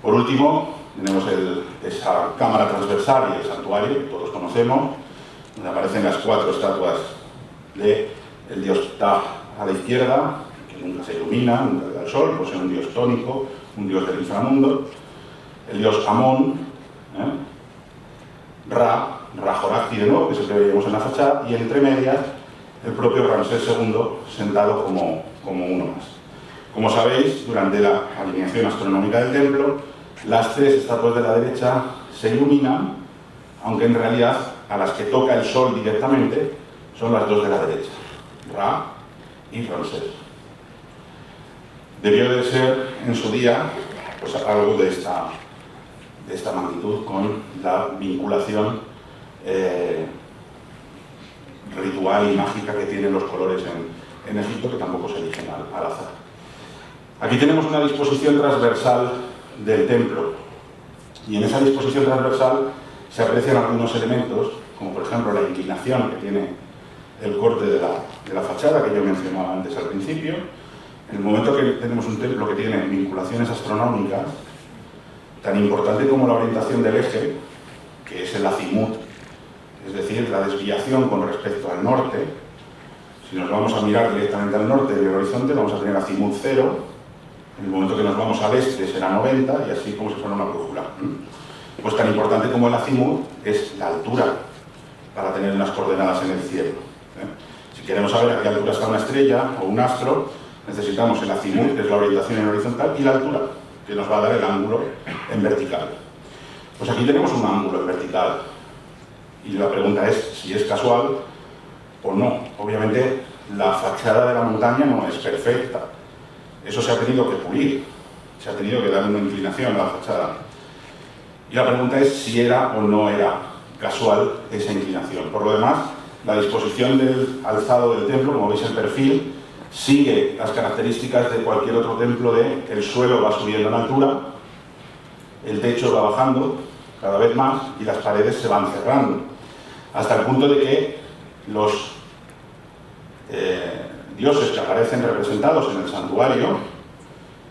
Por último, tenemos esa cámara transversal y el santuario que todos conocemos, donde aparecen las 4 estatuas del dios Ptah a la izquierda, que nunca se ilumina, nunca le da el sol, pues es un dios tónico, un dios del inframundo, el dios Amón, Ra-Horakhti de nuevo, que es el que veíamos en la fachada, y entre medias el propio Ramsés II sentado como uno más. Como sabéis, durante la alineación astronómica del templo, las 3 estatuas de la derecha se iluminan, aunque en realidad a las que toca el sol directamente son las 2 de la derecha, Ra y Ramsés. Debió de ser en su día pues, algo de esta magnitud con la vinculación ritual y mágica que tienen los colores en Egipto, que tampoco se eligen al azar. Aquí tenemos una disposición transversal del templo, y en esa disposición transversal se aprecian algunos elementos, como por ejemplo la inclinación que tiene el corte de la fachada que yo mencionaba antes al principio. En el momento que tenemos un templo que tiene vinculaciones astronómicas, tan importante como la orientación del eje, que es el azimut, es decir, la desviación con respecto al norte. Si nos vamos a mirar directamente al norte del horizonte, vamos a tener azimut 0, en el momento que nos vamos al este será 90, y así como si fuera una brújula. Pues tan importante como el azimut es la altura, para tener unas coordenadas en el cielo. Si queremos saber a qué altura está una estrella o un astro, necesitamos el azimut, que es la orientación en horizontal, y la altura, que nos va a dar el ángulo en vertical. Pues aquí tenemos un ángulo en vertical, y la pregunta es si es casual o no. Obviamente la fachada de la montaña no es perfecta, eso se ha tenido que pulir, se ha tenido que dar una inclinación a la fachada, y la pregunta es si era o no era casual esa inclinación. Por lo demás, la disposición del alzado del templo, como veis el perfil, sigue las características de cualquier otro templo el suelo va subiendo en altura, el techo va bajando cada vez más y las paredes se van cerrando, hasta el punto de que los dioses que aparecen representados en el santuario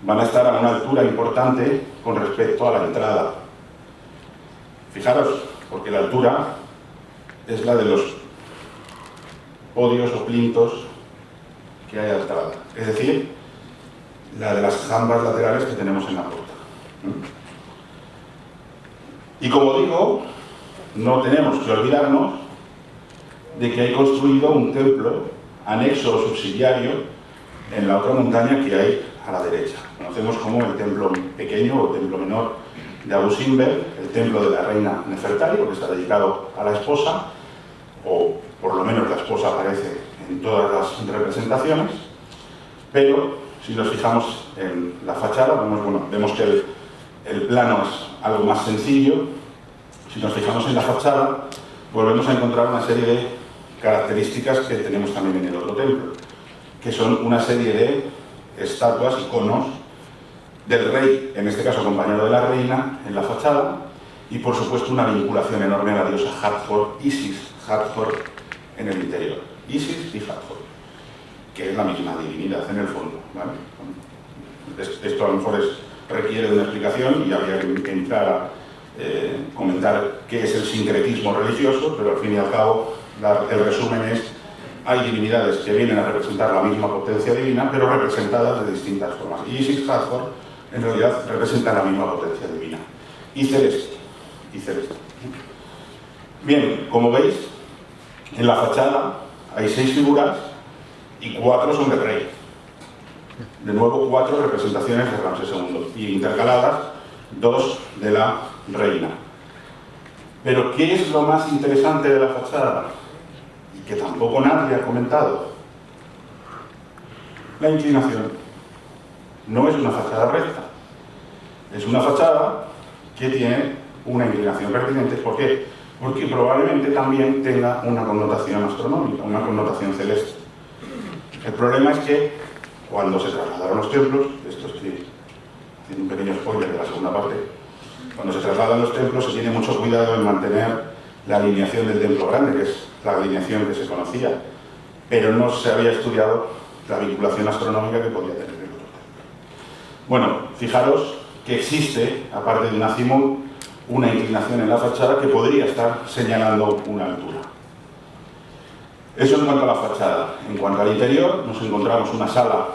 van a estar a una altura importante con respecto a la entrada. Fijaros, porque la altura es la de los podios o plintos que hay a la entrada, es decir, la de las jambas laterales que tenemos en la puerta. Y como digo, no tenemos que olvidarnos de que hay construido un templo anexo o subsidiario en la otra montaña que hay a la derecha. Conocemos como el templo pequeño o templo menor de Abu Simbel, el templo de la reina Nefertari, porque está dedicado a la esposa, o por lo menos la esposa aparece en todas las representaciones, pero si nos fijamos en la fachada, vemos que el plano es algo más sencillo. Si nos fijamos en la fachada, volvemos a encontrar una serie de características que tenemos también en el otro templo, que son una serie de estatuas, iconos del rey, en este caso acompañado de la reina, en la fachada, y por supuesto una vinculación enorme a la diosa Hathor, Isis, Hathor en el interior. Isis y Hathor. que es la misma divinidad en el fondo, ¿vale? Esto a lo mejor requiere de una explicación y habría que entrar a comentar qué es el sincretismo religioso, pero al fin y al cabo el resumen es: hay divinidades que vienen a representar la misma potencia divina, pero representadas de distintas formas. Y Isis Hathor en realidad representa la misma potencia divina. Y celeste. Bien, como veis, en la fachada hay 6 figuras y 4 son del rey. De nuevo, 4 representaciones de Ramsés II y intercaladas 2 de la reina. Pero ¿qué es lo más interesante de la fachada? Y que tampoco nadie ha comentado. La inclinación. No es una fachada recta. Es una fachada que tiene una inclinación pertinente. ¿Por qué? Porque probablemente también tenga una connotación astronómica, una connotación celeste. El problema es que cuando se trasladaron los templos, esto estoy haciendo un pequeño spoiler de la segunda parte, cuando se trasladan los templos se tiene mucho cuidado en mantener la alineación del templo grande, que es la alineación que se conocía, pero no se había estudiado la vinculación astronómica que podía tener el otro templo. Bueno, fijaros que existe, aparte de un azimut, una inclinación en la fachada que podría estar señalando una altura. Eso en cuanto a la fachada. En cuanto al interior, nos encontramos una sala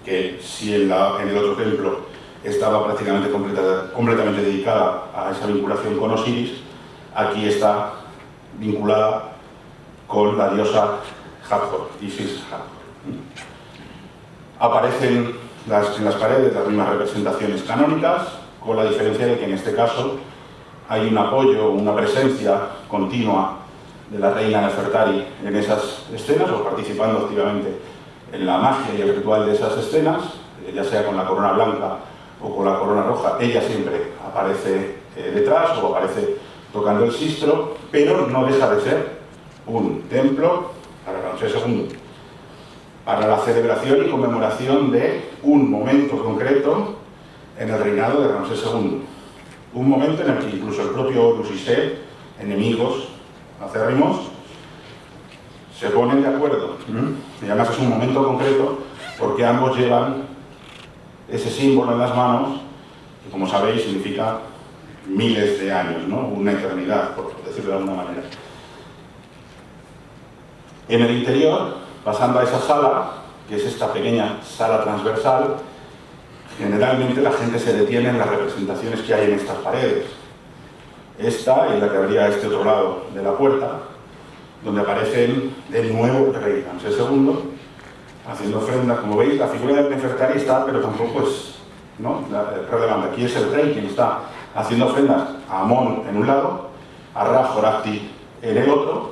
que, si en el otro templo estaba prácticamente completamente dedicada a esa vinculación con Osiris, aquí está vinculada con la diosa Hathor, Isis Hathor. Aparecen en las paredes las mismas representaciones canónicas, con la diferencia de que en este caso hay un apoyo, una presencia continua de la reina Nefertari en esas escenas, o participando activamente en la magia y el ritual de esas escenas, ya sea con la corona blanca o con la corona roja. Ella siempre aparece detrás o aparece tocando el sistro, pero no deja de ser un templo para Ramsés II, para la celebración y conmemoración de un momento concreto en el reinado de Ramsés II. Un momento en el que incluso el propio Horus y Set, enemigos acérrimos, se ponen de acuerdo. Y además es un momento concreto porque ambos llevan ese símbolo en las manos, que como sabéis significa miles de años, ¿no? Una eternidad, por decirlo de alguna manera. En el interior, pasando a esa sala, que es esta pequeña sala transversal, generalmente la gente se detiene en las representaciones que hay en estas paredes. Esta es la que habría a este otro lado de la puerta, donde aparecen de nuevo el rey Ramsés II haciendo ofrendas. Como veis, la figura de Nefertari está, pero tampoco es relevante. Aquí es el rey quien está haciendo ofrendas a Amón en un lado, a Ra-Horajti en el otro,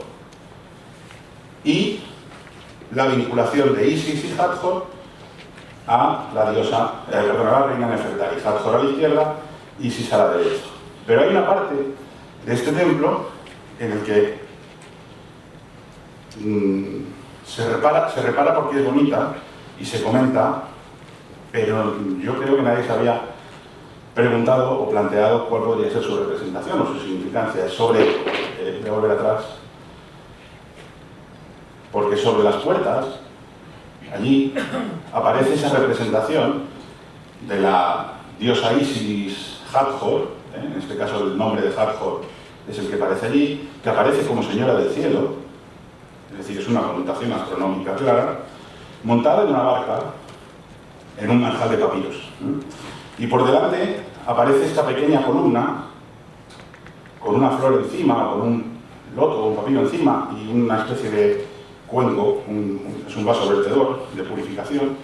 y la vinculación de Isis y Hathor a la diosa, a la reina Nefertari. Hathor a la izquierda, Isis a la derecha. Pero hay una parte de este templo en el que se repara porque es bonita y se comenta, pero yo creo que nadie se había preguntado o planteado cuál podría ser su representación o su significancia. Es sobre, voy a volver atrás, porque sobre las puertas, allí aparece esa representación de la diosa Isis Hathor. En este caso el nombre de Hathor es el que aparece allí, que aparece como señora del cielo, es decir, es una connotación astronómica clara, montada en una barca, en un manjal de papiros. Y por delante aparece esta pequeña columna, con una flor encima, con un loto o un papiro encima, y una especie de cuenco, es un vaso vertedor de purificación,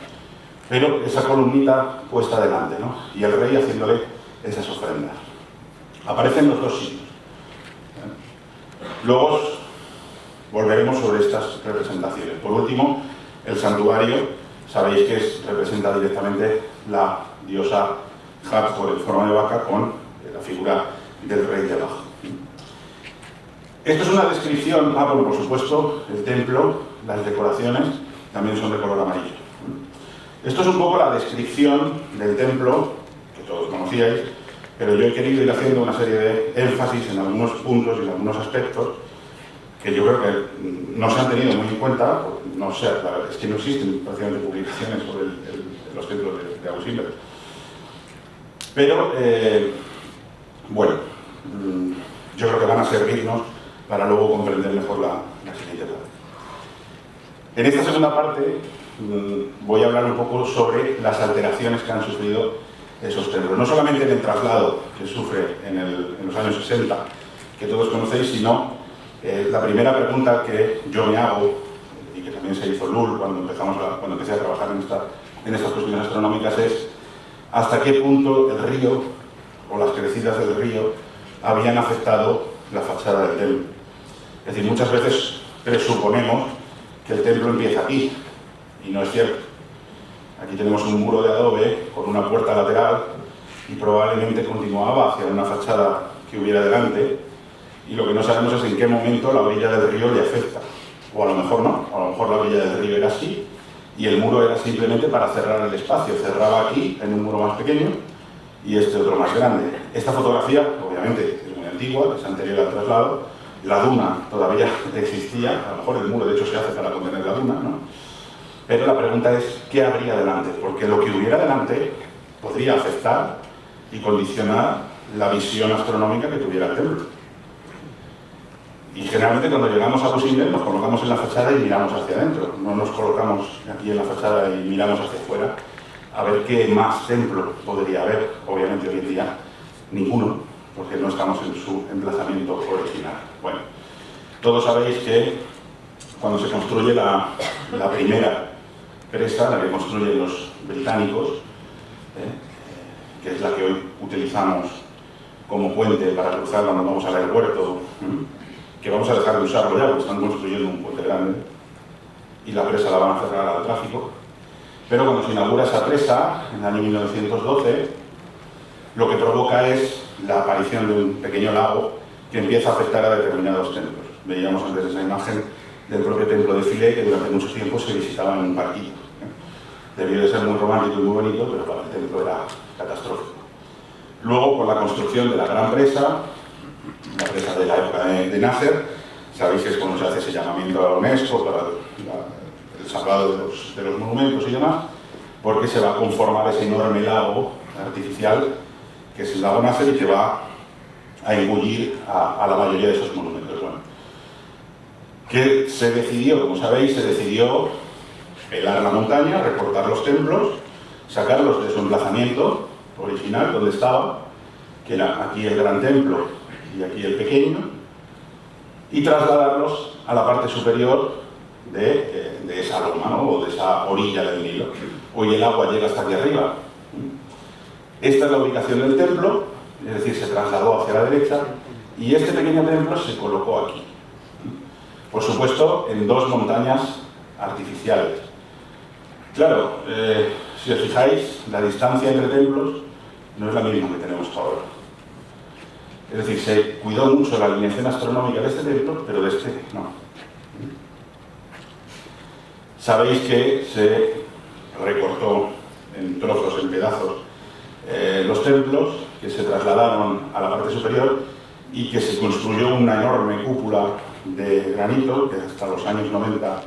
pero esa columnita puesta delante, ¿no? Y el rey haciéndole esas ofrendas. Aparecen los dos sitios. Luego volveremos sobre estas representaciones. Por último, el santuario, sabéis que representa directamente la diosa Hathor en forma de vaca con la figura del rey de abajo. Esto es una descripción, bueno, por supuesto, el templo, las decoraciones también son de color amarillo. Esto es un poco la descripción del templo, que todos conocíais, pero yo he querido ir haciendo una serie de énfasis en algunos puntos y en algunos aspectos que yo creo que no se han tenido muy en cuenta, no sé, la verdad es que no existen prácticamente publicaciones sobre los templos de Abu Simbel. Pero, bueno, yo creo que van a servirnos para luego comprender mejor la siguiente parte. En esta segunda parte voy a hablar un poco sobre las alteraciones que han sufrido esos templos. No solamente en el traslado que sufre en los años 60, que todos conocéis, sino la primera pregunta que yo me hago, y que también se hizo Lul cuando empecé a trabajar en estas cuestiones astronómicas, es hasta qué punto el río o las crecidas del río habían afectado la fachada del templo. Es decir, muchas veces presuponemos que el templo empieza aquí, y no es cierto. Aquí tenemos un muro de adobe con una puerta lateral y probablemente continuaba hacia una fachada que hubiera delante, y lo que no sabemos es en qué momento la orilla del río le afecta. O a lo mejor no, a lo mejor la orilla del río era así y el muro era simplemente para cerrar el espacio. Cerraba aquí en un muro más pequeño y este otro más grande. Esta fotografía, obviamente, es muy antigua, es anterior al traslado. La duna todavía existía, a lo mejor el muro de hecho se hace para contener la duna, ¿no? Pero la pregunta es, ¿qué habría delante? Porque lo que hubiera delante podría afectar y condicionar la visión astronómica que tuviera el templo. Y generalmente cuando llegamos a Abu Simbel nos colocamos en la fachada y miramos hacia adentro. No nos colocamos aquí en la fachada y miramos hacia afuera a ver qué más templo podría haber. Obviamente hoy en día ninguno, porque no estamos en su emplazamiento original. Bueno, todos sabéis que cuando se construye la primera presa, la que construyen los británicos, que es la que hoy utilizamos como puente para cruzar cuando vamos al aeropuerto, que vamos a dejar de usarlo ya porque están construyendo un puente grande y la presa la van a cerrar al tráfico. Pero cuando se inaugura esa presa, en el año 1912, lo que provoca es la aparición de un pequeño lago que empieza a afectar a determinados templos. Veíamos antes esa imagen del propio templo de Philae, que durante mucho tiempo se visitaba en un parquillo. Debió de ser muy romántico y muy bonito, pero para el templo era catastrófico. Luego, con la construcción de la gran presa, la presa de la época de Nasser, sabéis que es cuando se hace ese llamamiento a la UNESCO para el salvado de los monumentos y demás, porque se va a conformar ese enorme lago artificial que es el lago Nasser y que va a engullir a la mayoría de esos monumentos. Bueno, ¿qué se decidió? Como sabéis, se decidió pelar la montaña, recortar los templos, sacarlos de su emplazamiento original, donde estaba, que era aquí el gran templo y aquí el pequeño, y trasladarlos a la parte superior de esa loma, ¿no? O de esa orilla del Nilo. Hoy el agua llega hasta aquí arriba. Esta es la ubicación del templo, es decir, se trasladó hacia la derecha, y este pequeño templo se colocó aquí. Por supuesto, en dos montañas artificiales. Claro, si os fijáis, la distancia entre templos no es la misma que tenemos ahora. Es decir, se cuidó mucho la alineación astronómica de este templo, pero de este no. Sabéis que se recortó en trozos, en pedazos, los templos, que se trasladaron a la parte superior y que se construyó una enorme cúpula de granito, que hasta los años 90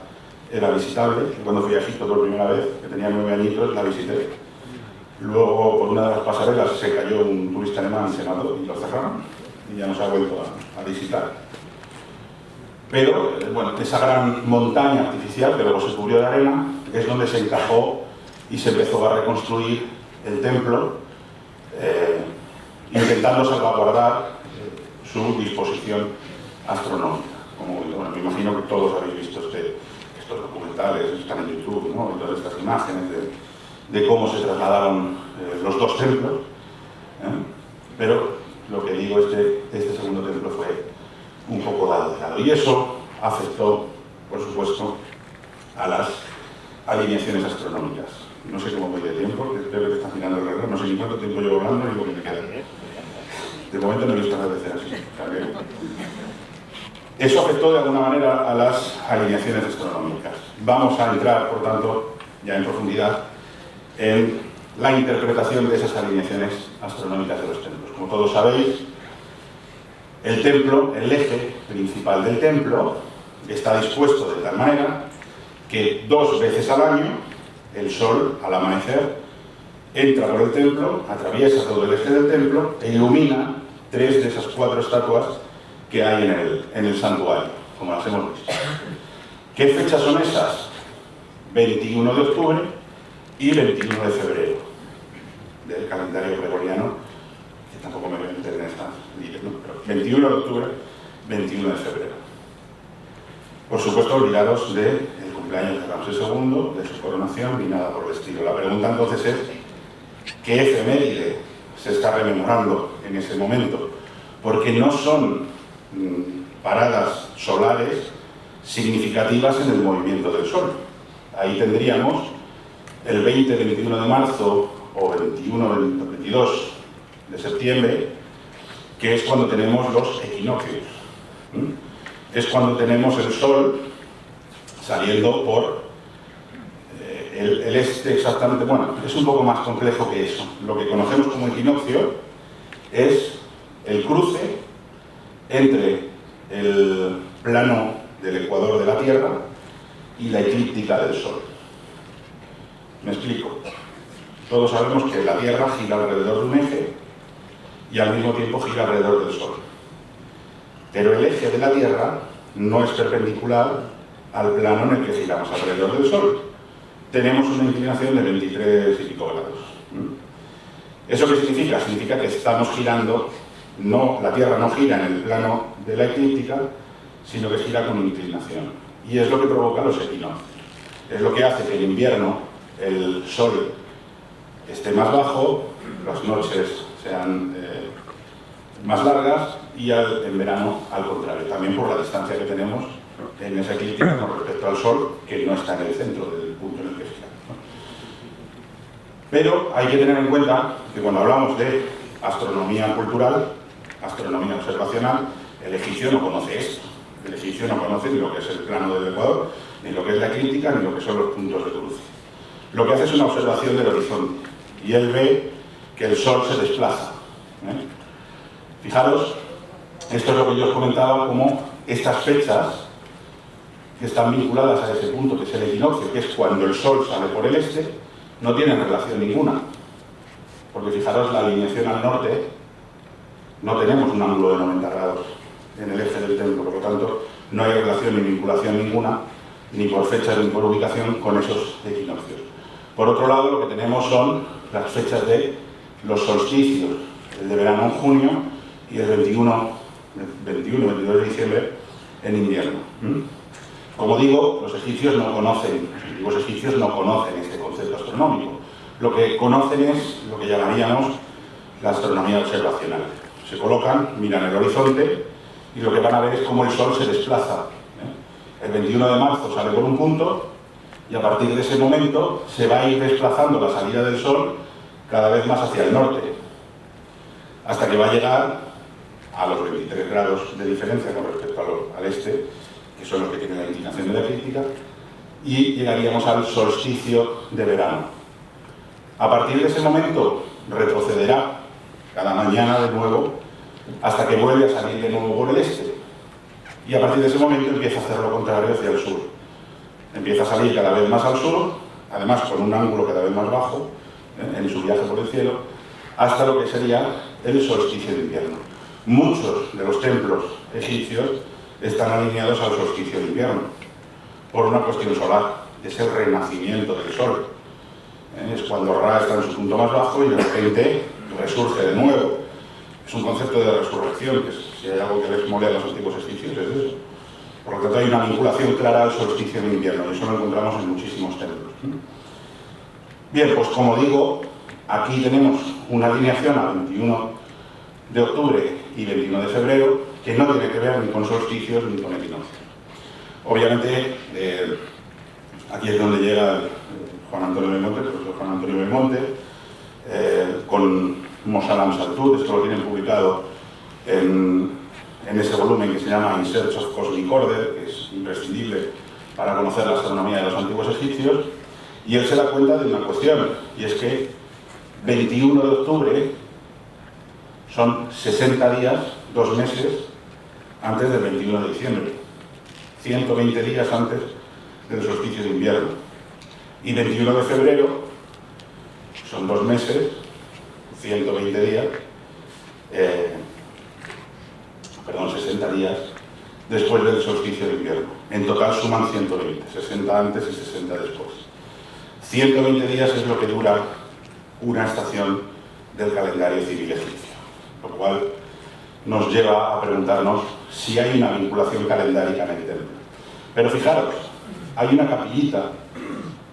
era visitable. Cuando fui a Egipto por primera vez, que tenía 9 añitos, la visité. Luego, por una de las pasarelas, se cayó un turista alemán y se mató y lo cerraron y ya no se ha vuelto a visitar. Pero, bueno, esa gran montaña artificial que luego se cubrió de arena es donde se encajó y se empezó a reconstruir el templo, intentando salvaguardar su disposición astronómica. Como, bueno, me imagino que todos habéis visto estos documentales, están en YouTube, ¿no? Y todas estas imágenes de cómo se trasladaron los dos templos, pero lo que digo es que este segundo templo fue un poco dado de lado, y eso afectó, por supuesto, a las alineaciones astronómicas. No sé cómo voy de tiempo, creo que te está girando el reloj, no sé ni cuánto tiempo llevo hablando ni lo que me queda. De momento no he visto nada de así. Eso afectó de alguna manera a las alineaciones astronómicas. Vamos a entrar, por tanto, ya en profundidad, en la interpretación de esas alineaciones astronómicas de los templos. Como todos sabéis, El templo, el eje principal del templo, está dispuesto de tal manera que 2 veces al año el sol, al amanecer, entra por el templo, atraviesa todo el eje del templo e ilumina 3 de esas 4 estatuas que hay en el santuario, como las hemos visto. ¿Qué fechas son esas? 21 de octubre y 21 de febrero del calendario gregoriano, que tampoco me voy a meter en estas líneas, ¿no? Pero 21 de octubre, 21 de febrero. Por supuesto, olvidaros del cumpleaños de Ramsés II, de su coronación, ni nada por el estilo. La pregunta entonces es, ¿qué efeméride se está rememorando en ese momento? Porque no son paradas solares significativas en el movimiento del Sol. Ahí tendríamos el 20-21 de marzo o 21-22 de septiembre, que es cuando tenemos los equinoccios. Es cuando tenemos el Sol saliendo por el este exactamente. Bueno, es un poco más complejo que eso. Lo que conocemos como equinoccio es el cruce entre el plano del ecuador de la Tierra y la eclíptica del Sol. Me explico. Todos sabemos que la Tierra gira alrededor de un eje y al mismo tiempo gira alrededor del Sol. Pero el eje de la Tierra no es perpendicular al plano en el que giramos alrededor del Sol. Tenemos una inclinación de 23 y pico grados. ¿Eso qué significa? Significa que estamos girando, la Tierra no gira en el plano de la eclíptica, sino que gira con inclinación. Y es lo que provoca los equinoccios. Es lo que hace que en invierno el Sol esté más bajo, las noches sean más largas, y en verano al contrario, también por la distancia que tenemos en esa eclíptica con respecto al Sol, que no está en el centro del punto en el que gira, ¿no? Pero hay que tener en cuenta que cuando hablamos de astronomía cultural, astronomía observacional, el egipcio no conoce esto. El egipcio no conoce ni lo que es el plano del ecuador, ni lo que es la eclíptica, ni lo que son los puntos de cruce. Lo que hace es una observación del horizonte, y él ve que el Sol se desplaza. Fijaros, esto es lo que yo os comentaba, como estas fechas que están vinculadas a ese punto, que es el equinoccio, que es cuando el Sol sale por el este, no tienen relación ninguna. Porque fijaros, la alineación al norte, no tenemos un ángulo de 90 grados en el eje del templo, por lo tanto, no hay relación ni vinculación ninguna, ni por fecha ni por ubicación, con esos equinoccios. Por otro lado, lo que tenemos son las fechas de los solsticios, el de verano en junio y el 21 y 22 de diciembre en invierno. Como digo, los egipcios no conocen este concepto astronómico. Lo que conocen es lo que llamaríamos la astronomía observacional. Se colocan, miran el horizonte y lo que van a ver es cómo el Sol se desplaza. El 21 de marzo sale por un punto y a partir de ese momento se va a ir desplazando la salida del Sol cada vez más hacia el norte, hasta que va a llegar a los 23 grados de diferencia con respecto al este, que son los que tienen la inclinación de la eclíptica, y llegaríamos al solsticio de verano. A partir de ese momento retrocederá cada mañana de nuevo hasta que vuelve a salir de nuevo por el este, y a partir de ese momento empieza a hacer lo contrario hacia el sur. Empieza a salir cada vez más al sur, además con un ángulo cada vez más bajo en su viaje por el cielo, hasta lo que sería el solsticio de invierno. Muchos de los templos egipcios están alineados al solsticio de invierno, por una cuestión solar, es el renacimiento del Sol. Es cuando Ra está en su punto más bajo y de repente resurge de nuevo. Es un concepto de resurrección, que si hay algo que les mole a los antiguos egipcios es eso. Por lo tanto hay una vinculación clara al solsticio de invierno, y eso lo encontramos en muchísimos templos. Bien, pues como digo, aquí tenemos una alineación a 21 de octubre y 21 de febrero, que no tiene que ver ni con solsticios ni con equinoccios. Obviamente, aquí es donde llega Juan Antonio Belmonte, el profesor Juan Antonio Belmonte, con Mosalam Saltud. Esto lo tienen publicado en ese volumen que se llama In Search of Cosmic Order, que es imprescindible para conocer la astronomía de los antiguos egipcios, y él se da cuenta de una cuestión, y es que 21 de octubre son 60 días, 2 meses, antes del 21 de diciembre. 120 días antes del solsticio de invierno. Y 21 de febrero son 2 meses, 120 días, 60 días después del solsticio de invierno. En total suman 120, 60 antes y 60 después. 120 días es lo que dura una estación del calendario civil egipcio, lo cual nos lleva a preguntarnos si hay una vinculación calendárica en el templo. Pero fijaros, hay una capillita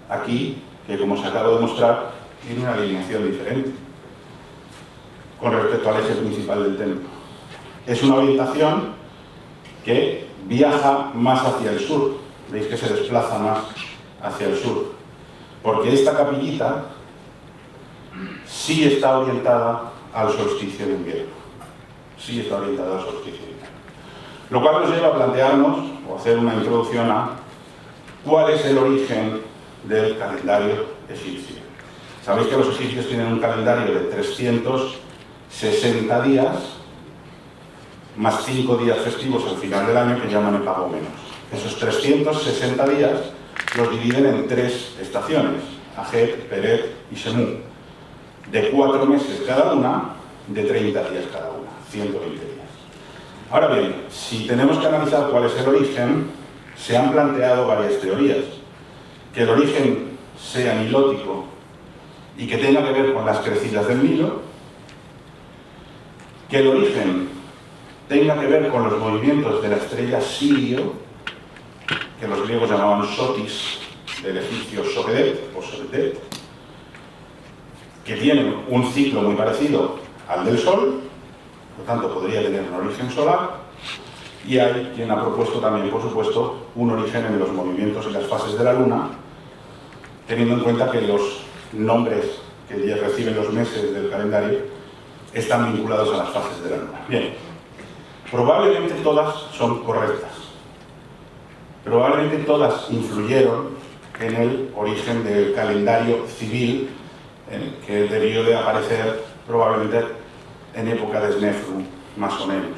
aquí que, como os acabo de mostrar, tiene una alineación diferente con respecto al eje principal del templo. Es una orientación que viaja más hacia el sur. Veis que se desplaza más hacia el sur, porque esta capillita sí está orientada al solsticio de invierno. Sí está orientada al solsticio de invierno. Lo cual nos lleva a plantearnos, o hacer una introducción a cuál es el origen del calendario egipcio. Sabéis que los egipcios tienen un calendario de 360 días, más 5 días festivos al final del año que llaman Epagomenos. Esos 360 días los dividen en 3 estaciones, Ajet, Peret y Shemú, de 4 meses cada una, de 30 días cada una, 120 días. Ahora bien, si tenemos que analizar cuál es el origen, se han planteado varias teorías. Que el origen sea nilótico y que tenga que ver con las crecidas del Nilo, que el origen tenga que ver con los movimientos de la estrella Sirio, que los griegos llamaban Sotis, del egipcio Sokedet o Soketet, que tienen un ciclo muy parecido al del Sol, por lo tanto podría tener un origen solar, y hay quien ha propuesto también, por supuesto, un origen en los movimientos y las fases de la Luna, teniendo en cuenta que los nombres que ya reciben los meses del calendario están vinculados a las fases de la Luna. Bien, probablemente todas son correctas. Probablemente todas influyeron en el origen del calendario civil, que debió de aparecer probablemente en época de Snefru, más o menos.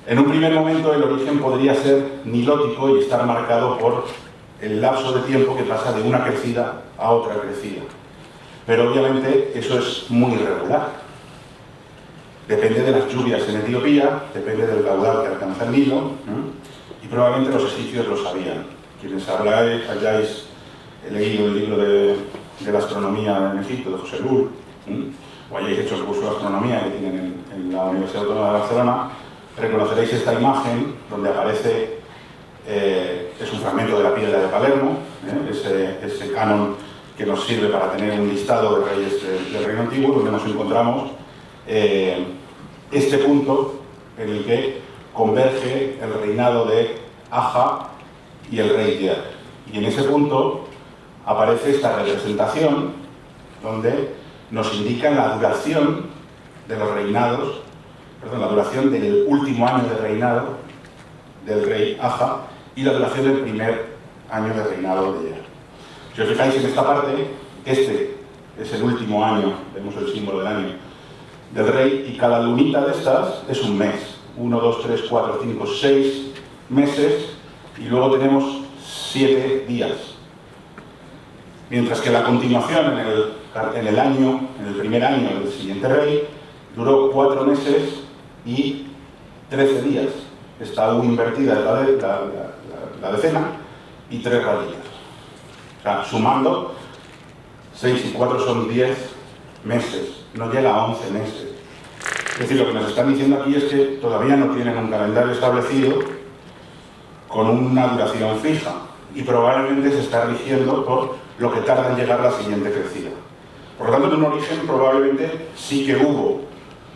En un primer momento el origen podría ser nilótico y estar marcado por el lapso de tiempo que pasa de una crecida a otra crecida. Pero obviamente eso es muy irregular. Depende de las lluvias en Etiopía, depende del caudal que alcanza el Nilo, y probablemente los egipcios lo sabían. Quienes hayáis leído el libro de la astronomía en Egipto, de José Lur, o hayáis hecho el curso de astronomía que tienen en la Universidad Autónoma de Barcelona, reconoceréis esta imagen donde aparece, es un fragmento de la piedra de Palermo, ese canon que nos sirve para tener un listado de reyes del Reino Antiguo, donde nos encontramos este punto en el que converge el reinado de Aja y el rey Yer. Y en ese punto aparece esta representación donde nos indica la duración de los reinados, la duración del último año de reinado del rey Aja y la duración del primer año de reinado de Yer. Si os fijáis en esta parte, este es el último año, vemos el símbolo del año, del rey, y cada lunita de estas es un mes. 1, 2, 3, 4, 5, 6 meses, y luego tenemos 7 días. Mientras que la continuación en el primer año del siguiente rey, duró 4 meses y 13 días. Está U invertida la decena y 3 rayitas. O sea, sumando, 6 y 4 son 10 meses, no llega a 11 meses. Es decir, lo que nos están diciendo aquí es que todavía no tienen un calendario establecido con una duración fija, y probablemente se está rigiendo por lo que tarda en llegar la siguiente crecida. Por lo tanto, en un origen probablemente sí que hubo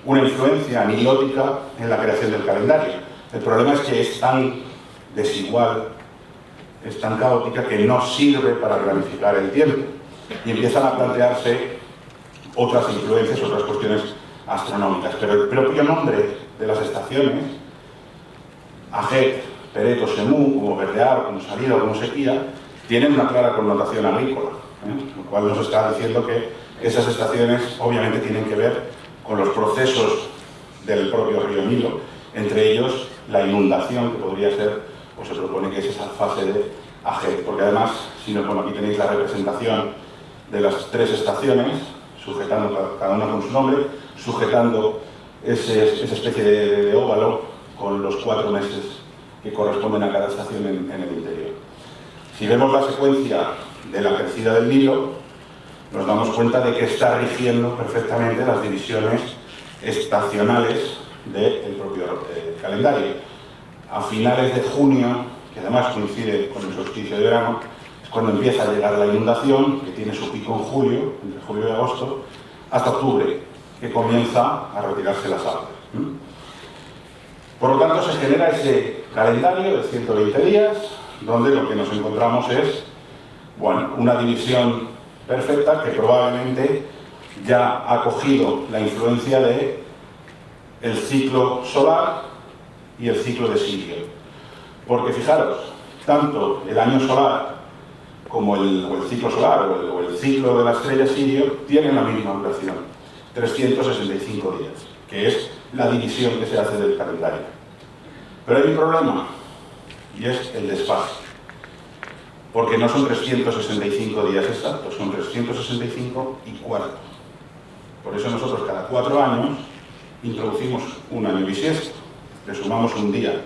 una influencia nilótica en la creación del calendario. El problema es que es tan desigual, es tan caótica, que no sirve para planificar el tiempo, y empiezan a plantearse otras influencias, otras cuestiones astronómicas. Pero el propio nombre de las estaciones, Ajet, Peret o Shemú, como verdear, como salida o como sequía, tienen una clara connotación agrícola, lo cual nos está diciendo que esas estaciones obviamente tienen que ver con los procesos del propio río Nilo, entre ellos la inundación, que podría ser, pues se propone que es esa fase de Ajet, porque además, si no, bueno, aquí tenéis la representación de las 3 estaciones, sujetando cada una con su nombre, sujetando esa especie de óvalo con los 4 meses que corresponden a cada estación en el interior. Si vemos la secuencia de la crecida del Nilo, nos damos cuenta de que está rigiendo perfectamente las divisiones estacionales del propio calendario. A finales de junio, que además coincide con el solsticio de verano, es cuando empieza a llegar la inundación, que tiene su pico en julio, entre julio y agosto, hasta octubre, que comienza a retirarse las aguas. Por lo tanto, se genera ese calendario de 120 días, donde lo que nos encontramos es, bueno, una división perfecta que probablemente ya ha cogido la influencia de el ciclo solar y el ciclo de Sirio. Porque fijaros, tanto el año solar como el ciclo solar o el ciclo de la estrella Sirio tienen la misma duración, 365 días, que es la división que se hace del calendario. Pero hay un problema, y es el desfase. Porque no son 365 días exactos, son 365 y cuarto. Por eso nosotros cada 4 años introducimos un año bisiesto, le sumamos un día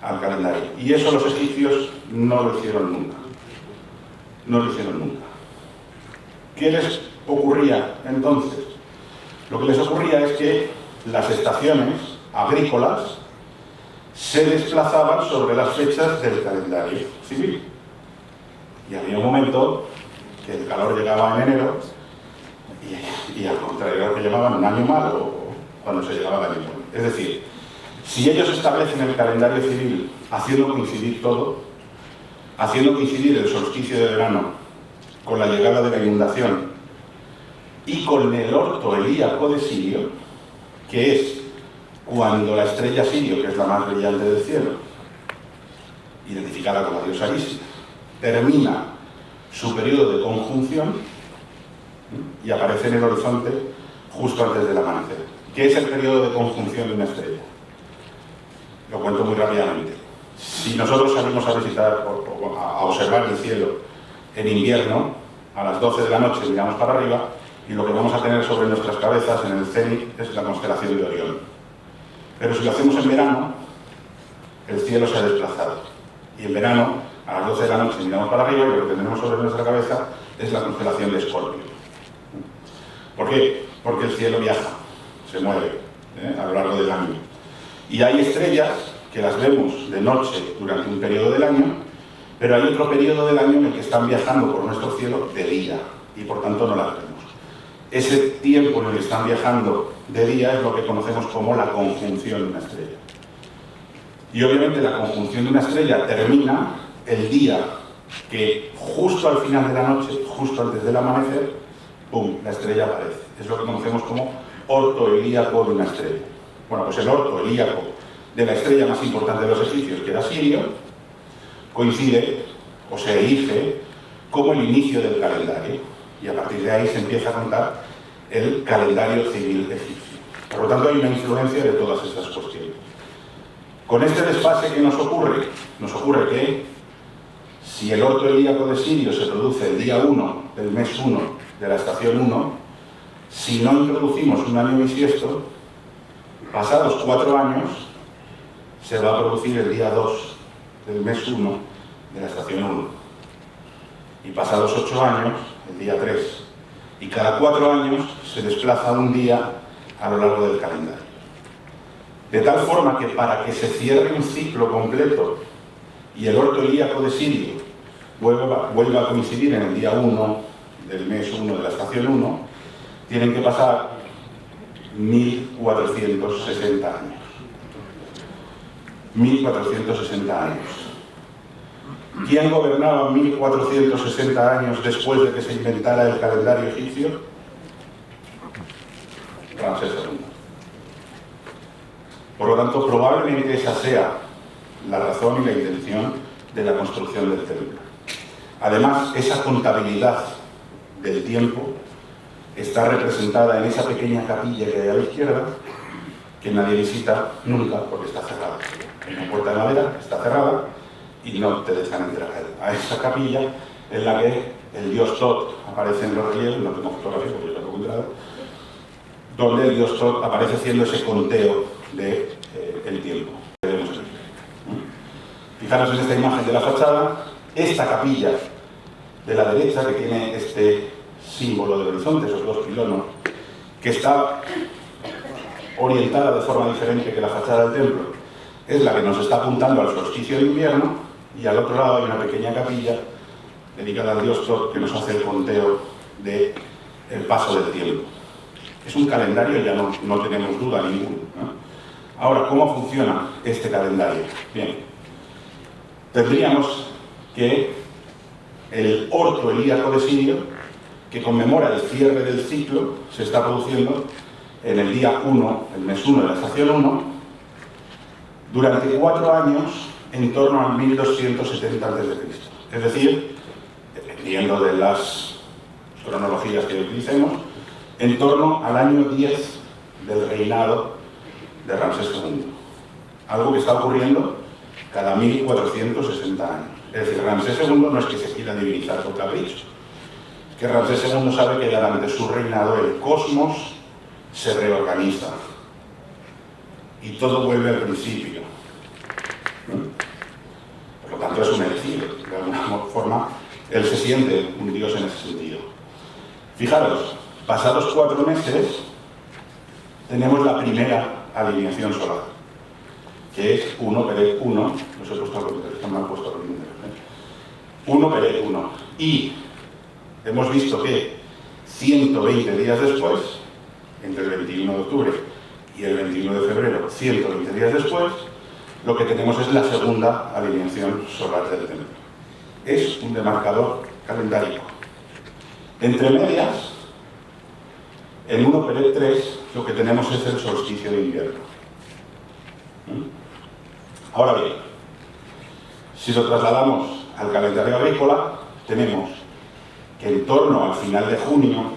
al calendario. Y eso los egipcios no lo hicieron nunca. No lo hicieron nunca. ¿Qué les ocurría entonces? Lo que les ocurría es que las estaciones agrícolas se desplazaban sobre las fechas del calendario civil. Y había un momento que el calor llegaba en enero y al contrario, lo que llamaban un año malo cuando se llegaba el año bueno. Es decir, si ellos establecen el calendario civil haciendo coincidir todo, haciendo coincidir el solsticio de verano con la llegada de la inundación y con el orto helíaco de Sirio, que es cuando la estrella Sirio, que es la más brillante del cielo, identificada como la diosa Isis, termina su periodo de conjunción y aparece en el horizonte justo antes del amanecer. ¿Qué es el periodo de conjunción de una estrella? Lo cuento muy rápidamente. Si nosotros salimos a visitar o a observar el cielo en invierno, a las 12 de la noche miramos para arriba y lo que vamos a tener sobre nuestras cabezas en el cenit es la constelación de Orión. Pero si lo hacemos en verano, el cielo se ha desplazado. Y en verano, a las 12 de la noche miramos para arriba y lo que tenemos sobre nuestra cabeza es la constelación de Escorpio. ¿Por qué? Porque el cielo viaja, se mueve a lo largo del año. Y hay estrellas que las vemos de noche durante un periodo del año, pero hay otro periodo del año en el que están viajando por nuestro cielo de día y por tanto no las vemos. Ese tiempo en el que están viajando de día es lo que conocemos como la conjunción de una estrella. Y obviamente la conjunción de una estrella termina el día que justo al final de la noche, justo antes del amanecer, ¡pum!, la estrella aparece. Es lo que conocemos como orto helíaco de una estrella. Bueno, pues el orto helíaco de la estrella más importante de los egipcios, que era Sirio, coincide o se erige como el inicio del calendario. Y a partir de ahí se empieza a contar el calendario civil egipcio. Por lo tanto, hay una influencia de todas estas cuestiones. Con este desfase que nos ocurre que si el orto helíaco de Sirio se produce el día 1 del mes 1 de la estación 1, si no introducimos un año bisiesto, pasados 4 años se va a producir el día 2 del mes 1 de la estación 1. Y pasados 8 años, el día 3. Y cada 4 años se desplaza un día a lo largo del calendario. De tal forma que para que se cierre un ciclo completo y el orto helíaco de Sirio vuelva a coincidir en el día 1 del mes 1 de la estación 1, tienen que pasar 1460 años. 1460 años. ¿Quién gobernaba 1460 años después de que se inventara el calendario egipcio? Ramsés II. Por lo tanto, probablemente esa sea la razón y la intención de la construcción del templo. Además, esa contabilidad del tiempo está representada en esa pequeña capilla que hay a la izquierda, que nadie visita nunca porque está cerrada. Hay una puerta de madera, está cerrada y no te dejan entrar a esta capilla en la que el dios Tot aparece en los relieves, no tengo fotografía porque yo la he encontrado, donde el dios Tot aparece haciendo ese conteo del tiempo. Fijaros en esta imagen de la fachada, esta capilla de la derecha que tiene este símbolo del horizonte, esos dos pilonos, que está orientada de forma diferente que la fachada del templo, es la que nos está apuntando al solsticio de invierno, y al otro lado hay una pequeña capilla dedicada al dios Tot que nos hace el conteo del paso del tiempo. Es un calendario, ya no tenemos duda ninguna, ¿no? Ahora, ¿cómo funciona este calendario? Bien, tendríamos que el orto helíaco de Sirio, que conmemora el cierre del ciclo, se está produciendo en el día 1, el mes 1 de la estación 1, durante 4 años en torno al 1270 a.C. Es decir, dependiendo de las cronologías que utilicemos, en torno al año 10 del reinado de Ramsés II. Algo que está ocurriendo cada 1460 años. Es decir, Ramsés II no es que se quiera divinizar por capricho, es que Ramsés II sabe que durante su reinado el cosmos se reorganiza y todo vuelve al principio. Por lo tanto, es un elegido. De alguna forma, él se siente un dios en ese sentido. Fijaros, pasados 4 meses, tenemos la primera alineación solar, que es 1 Peret 1, los he puesto está mal puesto por 1 Peret 1. Y hemos visto que 120 días después, entre el 21 de octubre y el 21 de febrero, 120 días después, lo que tenemos es la segunda alineación solar del templo. Es un demarcador calendárico. Entre medias, en 1 Peret 3, lo que tenemos es el solsticio de invierno. Ahora bien, si lo trasladamos al calendario agrícola, tenemos que en torno al final de junio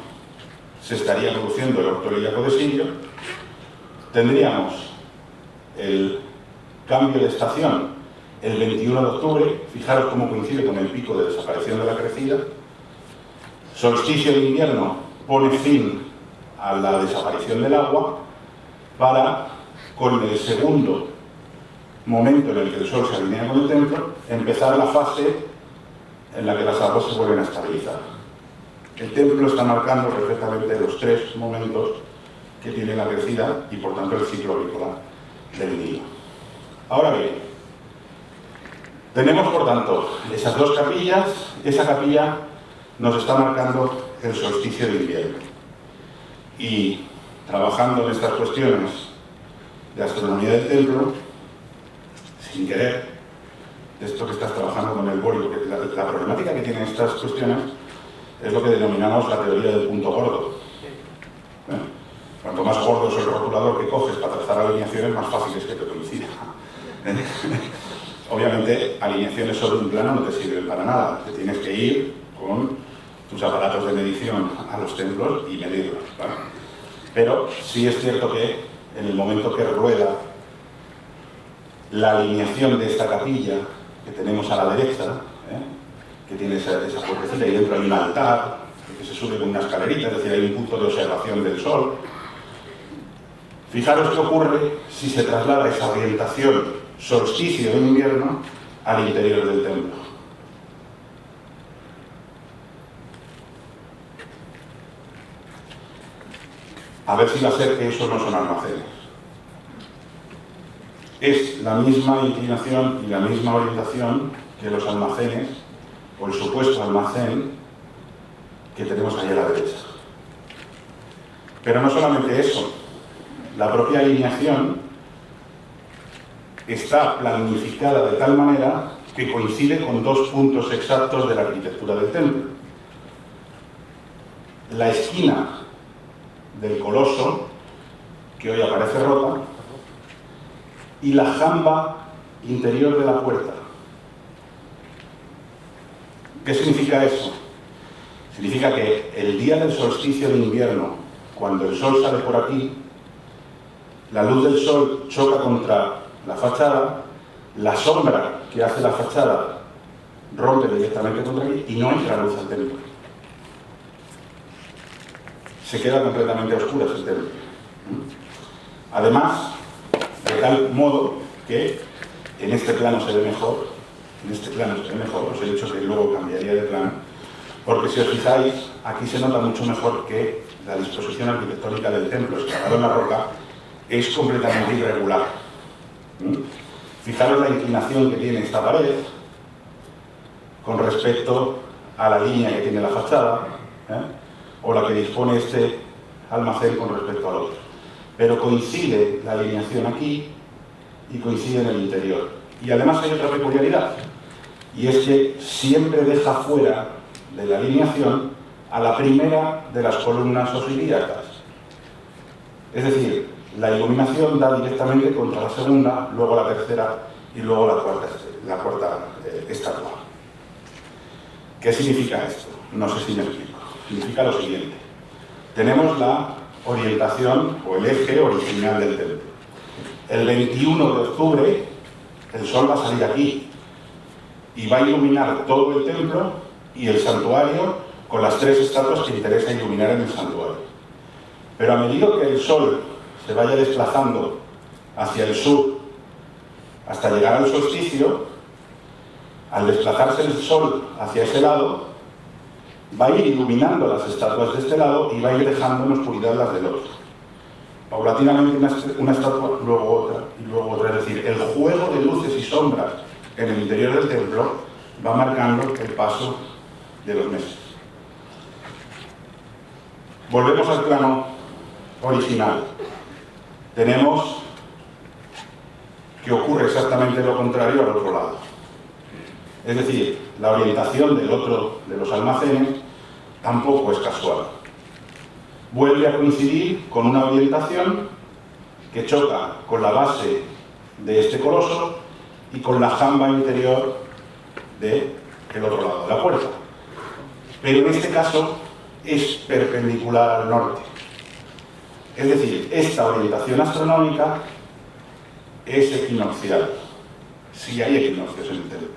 se estaría produciendo el orto helíaco de Sirio, tendríamos el cambio de estación el 21 de octubre, fijaros cómo coincide con el pico de desaparición de la crecida, solsticio de invierno pone fin a la desaparición del agua para, con el segundo momento en el que el sol se alinea con el templo, empezar la fase en la que las aguas se vuelven a estabilizar. El templo está marcando perfectamente los 3 momentos que tiene la crecida y por tanto el ciclo agrícola del Nilo. Ahora bien, tenemos por tanto esas 2 capillas. Esa capilla nos está marcando el solsticio de invierno. Y trabajando en estas cuestiones de astronomía del templo, sin querer, de esto que estás trabajando con el bórico, que la problemática que tienen estas cuestiones es lo que denominamos la teoría del punto gordo. Cuanto más gordo es el rotulador que coges para trazar alineaciones, más fácil es que te coincida. Obviamente, alineaciones sobre un plano no te sirven para nada. Te tienes que ir con tus aparatos de medición a los templos y medirlos, ¿vale? Pero sí es cierto que en el momento que rueda la alineación de esta capilla que tenemos a la derecha, que tiene esa puertecita y dentro hay un altar que se sube con una escalerita, es decir, hay un punto de observación del sol. Fijaros qué ocurre si se traslada esa orientación solsticio de invierno al interior del templo. A ver si va a ser que eso no son almacenes. Es la misma inclinación y la misma orientación que los almacenes, o el supuesto almacén, que tenemos ahí a la derecha. Pero no solamente eso, la propia alineación está planificada de tal manera que coincide con 2 puntos exactos de la arquitectura del templo. La esquina del coloso, que hoy aparece rota, y la jamba interior de la puerta. ¿Qué significa eso? Significa que el día del solsticio de invierno, cuando el sol sale por aquí, la luz del sol choca contra la fachada, la sombra que hace la fachada rompe directamente contra aquí y no entra luz al templo. Se queda completamente a oscuras el templo. Además, de tal modo que en este plano se ve mejor, os he dicho que luego cambiaría de plano, porque si os fijáis, aquí se nota mucho mejor que la disposición arquitectónica del templo, excavado en la roca, es completamente irregular. Fijaros la inclinación que tiene esta pared con respecto a la línea que tiene la fachada, o la que dispone este almacén con respecto al otro. Pero coincide la alineación aquí y coincide en el interior. Y además hay otra peculiaridad, y es que siempre deja fuera de la alineación a la primera de las columnas osiriacas. Es decir, la iluminación da directamente contra la segunda, luego la tercera y luego la cuarta estatua. ¿Qué significa esto? No sé si me explico. Significa lo siguiente. Tenemos la orientación o el eje original del templo. El 21 de octubre el sol va a salir aquí y va a iluminar todo el templo y el santuario con las 3 estatuas que interesa iluminar en el santuario. Pero a medida que el sol se vaya desplazando hacia el sur hasta llegar al solsticio, al desplazarse el sol hacia ese lado, va a ir iluminando las estatuas de este lado y va a ir dejando en oscuridad las del otro. Paulatinamente una estatua, luego otra y luego otra. Es decir, el juego de luces y sombras en el interior del templo va marcando el paso de los meses. Volvemos al plano original. Tenemos que ocurre exactamente lo contrario al otro lado. Es decir, la orientación del otro de los almacenes tampoco es casual. Vuelve a coincidir con una orientación que choca con la base de este coloso y con la jamba interior del otro lado de la puerta. Pero en este caso es perpendicular al norte. Es decir, esta orientación astronómica es equinoccial, si hay equinoccios en el templo.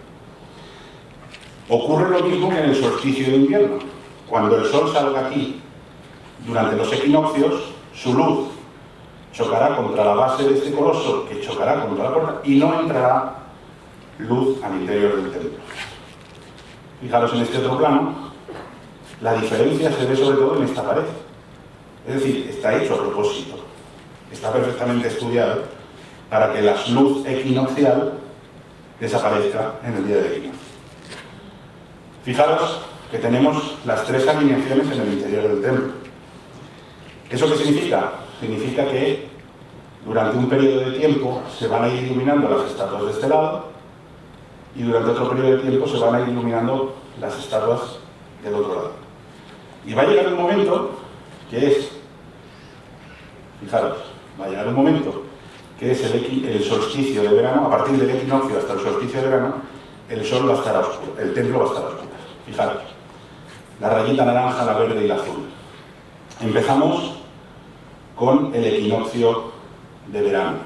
Ocurre lo mismo que en el solsticio de invierno. Cuando el sol salga aquí durante los equinoccios, su luz chocará contra la base de este coloso, que chocará contra la puerta, y no entrará luz al interior del templo. Fijaros en este otro plano, la diferencia se ve sobre todo en esta pared. Es decir, está hecho a propósito, está perfectamente estudiado para que la luz equinoccial desaparezca en el día del equinoccio. Fijaros que tenemos las 3 alineaciones en el interior del templo. ¿Eso qué significa? Significa que durante un periodo de tiempo se van a ir iluminando las estatuas de este lado y durante otro periodo de tiempo se van a ir iluminando las estatuas del otro lado. Y va a llegar un momento que es, fijaros, va a llegar un momento que es el solsticio de verano. A partir del equinoccio hasta el solsticio de verano, el sol va a estar a oscuro, el templo va a estar a oscuras. Fijaros, la rayita naranja, la verde y la azul. Empezamos con el equinoccio de verano.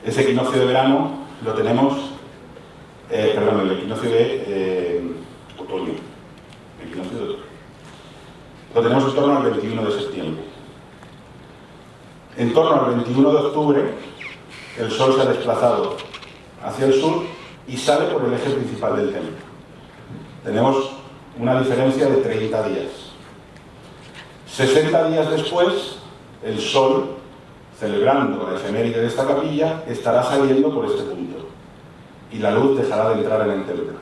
Ese equinoccio de verano lo tenemos, el equinoccio de otoño. El equinoccio de otoño. Lo tenemos en torno al 21 de septiembre. En torno al 21 de octubre, el sol se ha desplazado hacia el sur y sale por el eje principal del templo. Tenemos una diferencia de 30 días. 60 días después, el sol, celebrando la efeméride de esta capilla, estará saliendo por este punto y la luz dejará de entrar en el templo.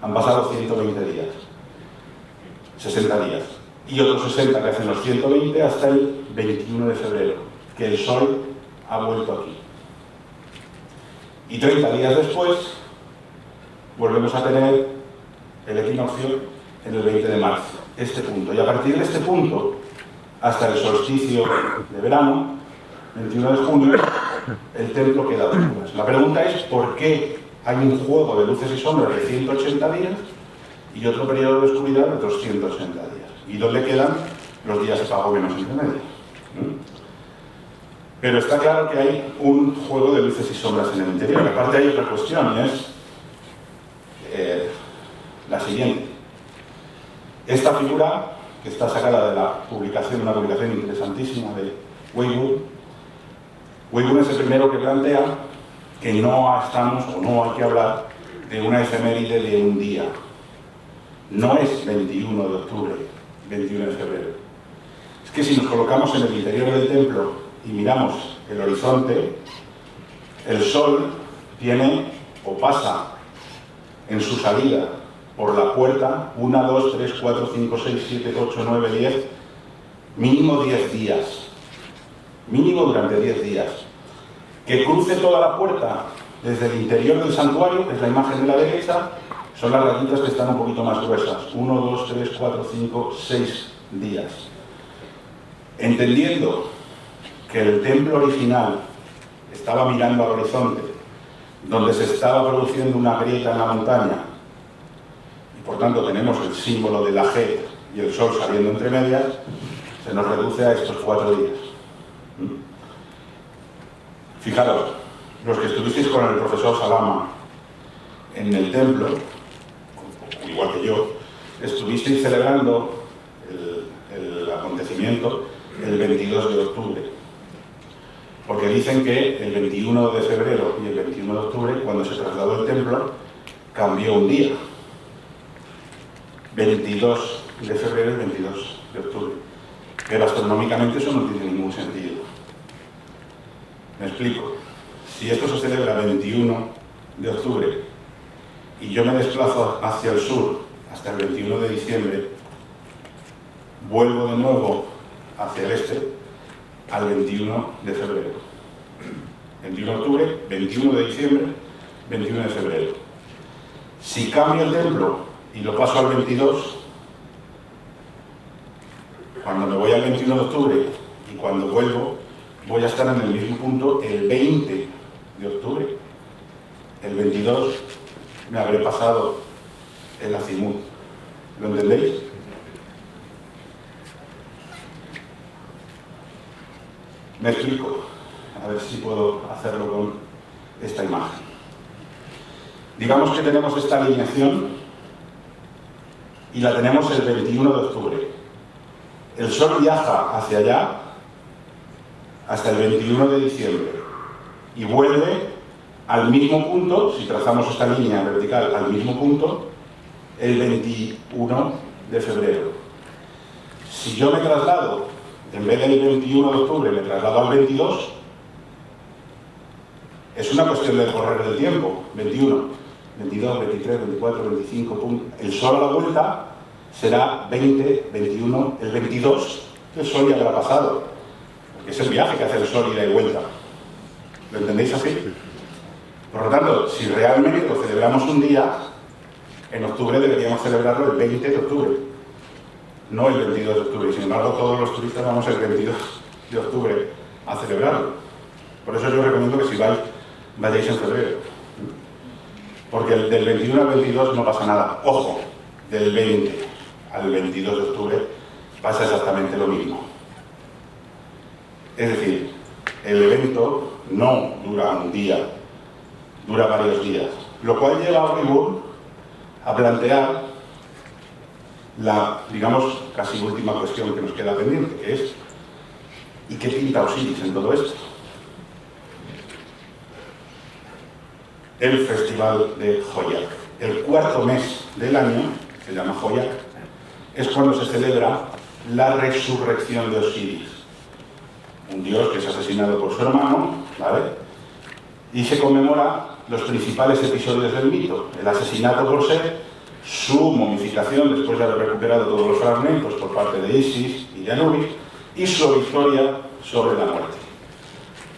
Han pasado 120 días, 60 días, y otros 60 que hacen los 120 hasta el 21 de febrero, que el sol ha vuelto aquí. Y 30 días después, volvemos a tener el equinoccio en el 20 de marzo, este punto. Y a partir de este punto, hasta el solsticio de verano, 21 de junio, el templo queda a oscuras. La pregunta es, ¿por qué hay un juego de luces y sombras de 180 días y otro periodo de oscuridad de otros 180 días. ¿Y dónde quedan los días de pago menos intermedios? Pero está claro que hay un juego de luces y sombras en el interior. Aparte hay otra cuestión, y es la siguiente. Esta figura, que está sacada de la publicación, una publicación interesantísima de Weibull es el primero que plantea que no estamos o no hay que hablar de una efeméride de un día. No es 21 de octubre, 21 de febrero. Es que si nos colocamos en el interior del templo y miramos el horizonte, el sol tiene o pasa en su salida por la puerta 1, 2, 3, 4, 5, 6, 7, 8, 9, 10, mínimo 10 días. Mínimo durante 10 días. Que cruce toda la puerta desde el interior del santuario, que es la imagen de la derecha, son las rayitas que están un poquito más gruesas. 1, 2, 3, 4, 5, 6 días. Entendiendo que el templo original estaba mirando al horizonte, donde se estaba produciendo una grieta en la montaña, y por tanto tenemos el símbolo de la G y el sol saliendo entre medias, se nos reduce a estos 4 días. Fijaros, los que estuvisteis con el profesor Salama en el templo, igual que yo, estuvisteis celebrando el acontecimiento el 22 de octubre. Porque dicen que el 21 de febrero y el 21 de octubre, cuando se trasladó el templo, cambió un día. 22 de febrero y 22 de octubre. Pero astronómicamente eso no tiene ningún sentido. Me explico. Si esto se celebra el 21 de octubre y yo me desplazo hacia el sur hasta el 21 de diciembre, vuelvo de nuevo hacia el este al 21 de febrero. 21 de octubre, 21 de diciembre, 21 de febrero. Si cambio el templo y lo paso al 22, cuando me voy al 21 de octubre y cuando vuelvo, voy a estar en el mismo punto el 20 de octubre. El 22 me habré pasado el azimut. ¿Lo entendéis? Me explico. A ver si puedo hacerlo con esta imagen. Digamos que tenemos esta alineación y la tenemos el 21 de octubre. El sol viaja hacia allá hasta el 21 de diciembre y vuelve al mismo punto, si trazamos esta línea vertical al mismo punto, el 21 de febrero. Si yo me traslado, en vez del 21 de octubre, me traslado al 22, es una cuestión de correr del tiempo. 21, 22, 23, 24, 25, el sol a la vuelta será 20, 21, el 22, el sol ya habrá pasado. Porque es el viaje que hace el sol ida y vuelta. ¿Lo entendéis así? Por lo tanto, si realmente lo celebramos un día, en octubre deberíamos celebrarlo el 20 de octubre, no el 22 de octubre. Sin embargo, todos los turistas vamos el 22 de octubre a celebrarlo. Por eso yo recomiendo que si vayáis en febrero. Porque del 21 al 22 no pasa nada. Ojo, del 20 al 22 de octubre pasa exactamente lo mismo. Es decir, el evento no dura un día, dura varios días. Lo cual lleva a Weibull a plantear la, digamos, casi última cuestión que nos queda pendiente, que es ¿y qué pinta Osiris en todo esto? El Festival de Hoyak. El cuarto mes del año, se llama Hoyak, es cuando se celebra la resurrección de Osiris, un dios que es asesinado por su hermano, ¿vale? Y se conmemora los principales episodios del mito: el asesinato por Set, su momificación después de haber recuperado todos los fragmentos por parte de Isis y de Anubis, y su victoria sobre la muerte.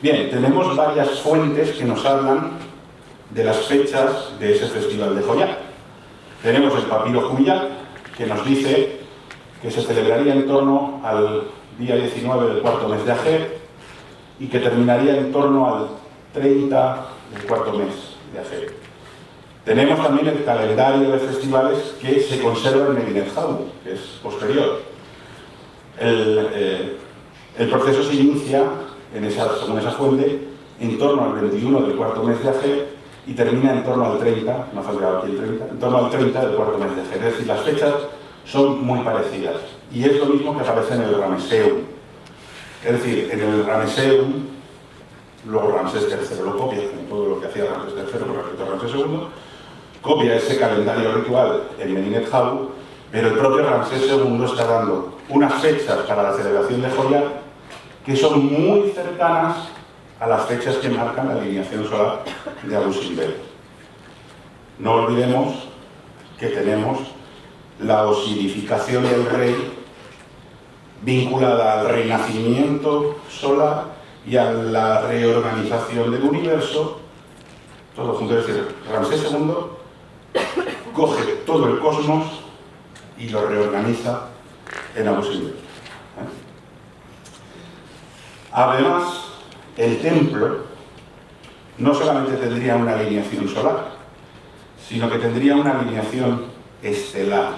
Bien, tenemos varias fuentes que nos hablan de las fechas de ese festival de Hoyak. Tenemos el papiro Humillac, que nos dice que se celebraría en torno al día 19 del cuarto mes de Ajer y que terminaría en torno al 30 del cuarto mes de Ajer. Tenemos también el calendario de festivales que se conserva en Medinet Habu, que es posterior. El proceso se inicia, según esa fuente, en torno al 21 del cuarto mes de Ager y termina en torno al 30, no ha faltado aquí el 30, en torno al 30 del cuarto mes de Ager. Es decir, las fechas son muy parecidas. Y es lo mismo que aparece en el Ramesseum. Es decir, en el Ramesseum, luego Ramsés III lo copia, como todo lo que hacía Ramsés III con respecto a Ramsés II, copia ese calendario ritual en Medinet Habu, pero el propio Ramsés II está dando unas fechas para la celebración de Joyat que son muy cercanas a las fechas que marcan la alineación solar de Abu Simbel. No olvidemos que tenemos la osirificación del rey vinculada al renacimiento solar y a la reorganización del universo, todo junto. Es decir, Ramsés II coge todo el cosmos y lo reorganiza en Abu Simbel. Además, el templo no solamente tendría una alineación solar, sino que tendría una alineación estelar.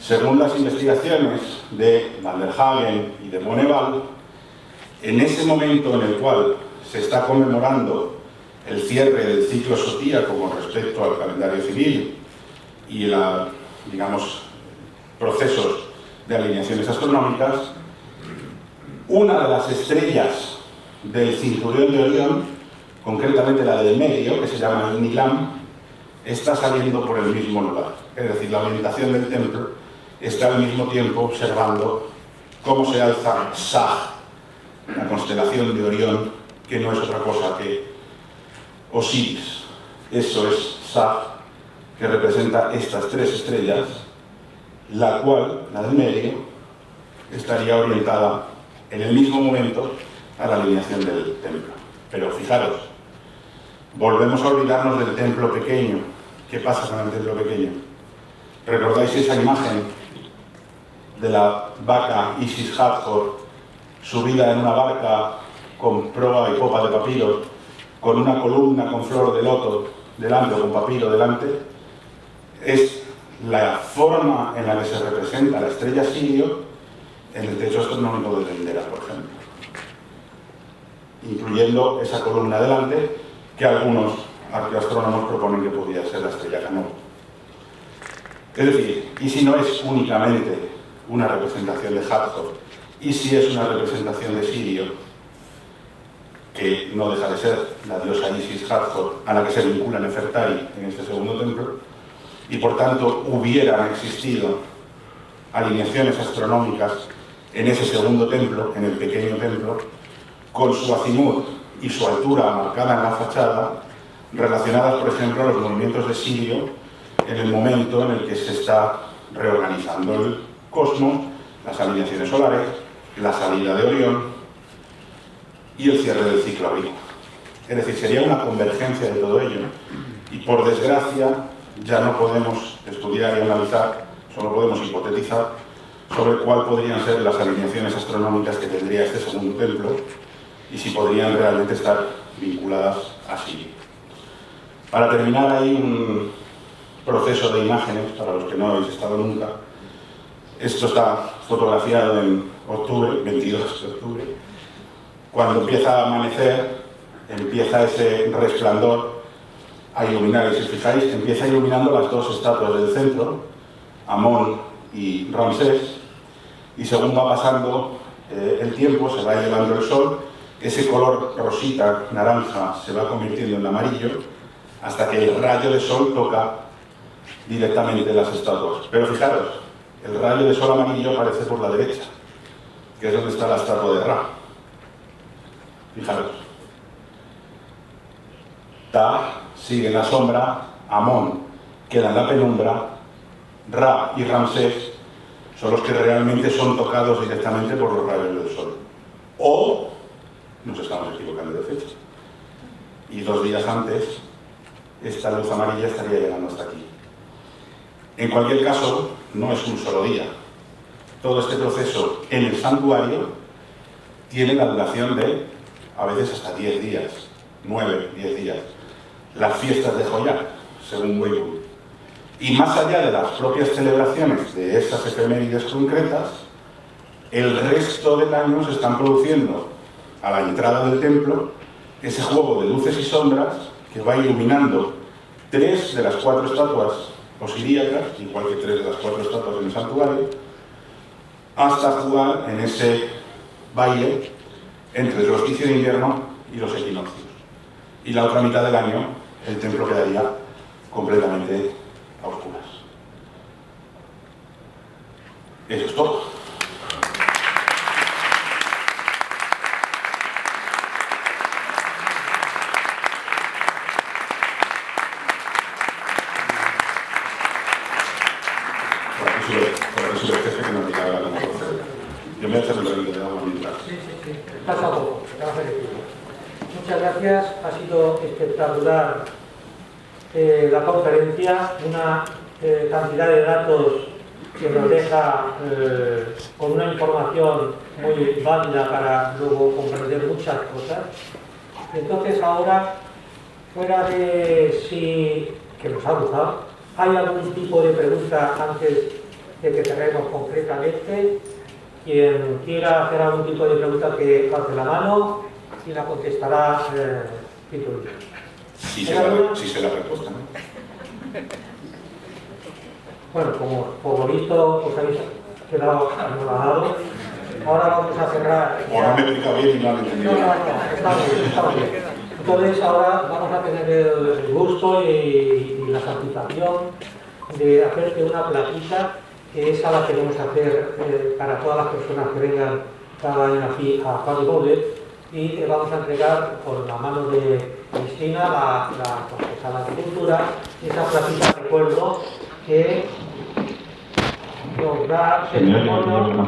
Según las investigaciones de Van der Hagen y de Bonneval, en ese momento en el cual se está conmemorando el cierre del ciclo zodíaco con respecto al calendario civil y digamos, procesos de alineaciones astronómicas, una de las estrellas del cinturón de Orión, concretamente la del medio, que se llama el Nilam, está saliendo por el mismo lugar. Es decir, la orientación del templo está al mismo tiempo observando cómo se alza Sag, la constelación de Orión, que no es otra cosa que Osiris. Eso es Sag, que representa estas tres estrellas, la cual, la del medio, estaría orientada en el mismo momento a la alineación del templo. Pero fijaros, volvemos a olvidarnos del templo pequeño. ¿Qué pasa con el templo pequeño? ¿Recordáis esa imagen de la vaca Isis Hathor subida en una barca con proa y popa de papiro, con una columna con flor de loto delante o con papiro delante? Es la forma en la que se representa la estrella Sirio en el techo astronómico de Dendera, por ejemplo, incluyendo esa columna delante que algunos arqueoastrónomos proponen que podría ser la estrella Canón. Es decir, ¿y si no es únicamente una representación de Hathor? ¿Y si es una representación de Sirio, que no deja de ser la diosa Isis Hathor, a la que se vincula Nefertari en este segundo templo, y por tanto hubieran existido alineaciones astronómicas en ese segundo templo, en el pequeño templo, con su azimut y su altura marcada en la fachada, relacionadas, por ejemplo, a los movimientos de Sirio en el momento en el que se está reorganizando el cosmos, las alineaciones solares, la salida de Orión y el cierre del ciclo agrícola. Es decir, sería una convergencia de todo ello y, por desgracia, ya no podemos estudiar y analizar, solo podemos hipotetizar sobre cuál podrían ser las alineaciones astronómicas que tendría este segundo templo y si podrían realmente estar vinculadas a Sirio. Para terminar, hay un proceso de imágenes, para los que no habéis estado nunca. Esto está fotografiado en octubre, 22 de octubre. Cuando empieza a amanecer, empieza ese resplandor a iluminar, y si os fijáis, empieza iluminando las dos estatuas del centro, Amón y Ramsés, y según va pasando el tiempo, se va elevando el sol, ese color rosita, naranja, se va convirtiendo en amarillo, hasta que el rayo de sol toca directamente las estatuas. Pero fijaros, el rayo de sol amarillo aparece por la derecha, que es donde está la estatua de Ra. Fijaros. Ta sigue en la sombra, Amón queda en la penumbra, Ra y Ramsés son los que realmente son tocados directamente por los rayos del sol. O nos estamos equivocando de fecha. Y 2 días antes, esta luz amarilla estaría llegando hasta aquí. En cualquier caso, no es un solo día. Todo este proceso en el santuario tiene la duración de, a veces, hasta 10 días, 9, 10 días. Las fiestas de Joyat, según Weibull. Y más allá de las propias celebraciones de estas efemérides concretas, el resto del año se están produciendo a la entrada del templo ese juego de luces y sombras que va iluminando 3 de las 4 estatuas osiríacas, igual que 3 de las 4 estatuas en el santuario, hasta jugar en ese baile entre el solsticio de invierno y los equinoccios. Y la otra mitad del año el templo quedaría completamente a oscuras. Eso es todo. Por aquí sube el jefe que nos diga la cosa. Yo me voy a hacer el rey de agua mientras. Sí. Pasa un poco. Muchas gracias. Ha sido espectacular la conferencia. Una cantidad de datos que nos deja con una información muy válida para luego comprender muchas cosas. Entonces ahora, fuera de si que nos ha gustado, ¿hay algún tipo de pregunta antes de que cerremos concretamente? Quien quiera hacer algún tipo de pregunta que alce la mano y la contestará Tito. Si se la respuesta, ¿no? Bueno, como por lo visto os habéis quedado anonadados, ahora vamos a cerrar. O no me explica bien y no han entendido. No, está bien. Entonces ahora vamos a tener el gusto y la satisfacción de hacerte una plaquita, que esa la queremos hacer para todas las personas que vengan cada año aquí a Juan de Bóveda, y te vamos a entregar por la mano de Cristina, la concejala de Cultura, esa plaquita de recuerdo que nos da testimonio,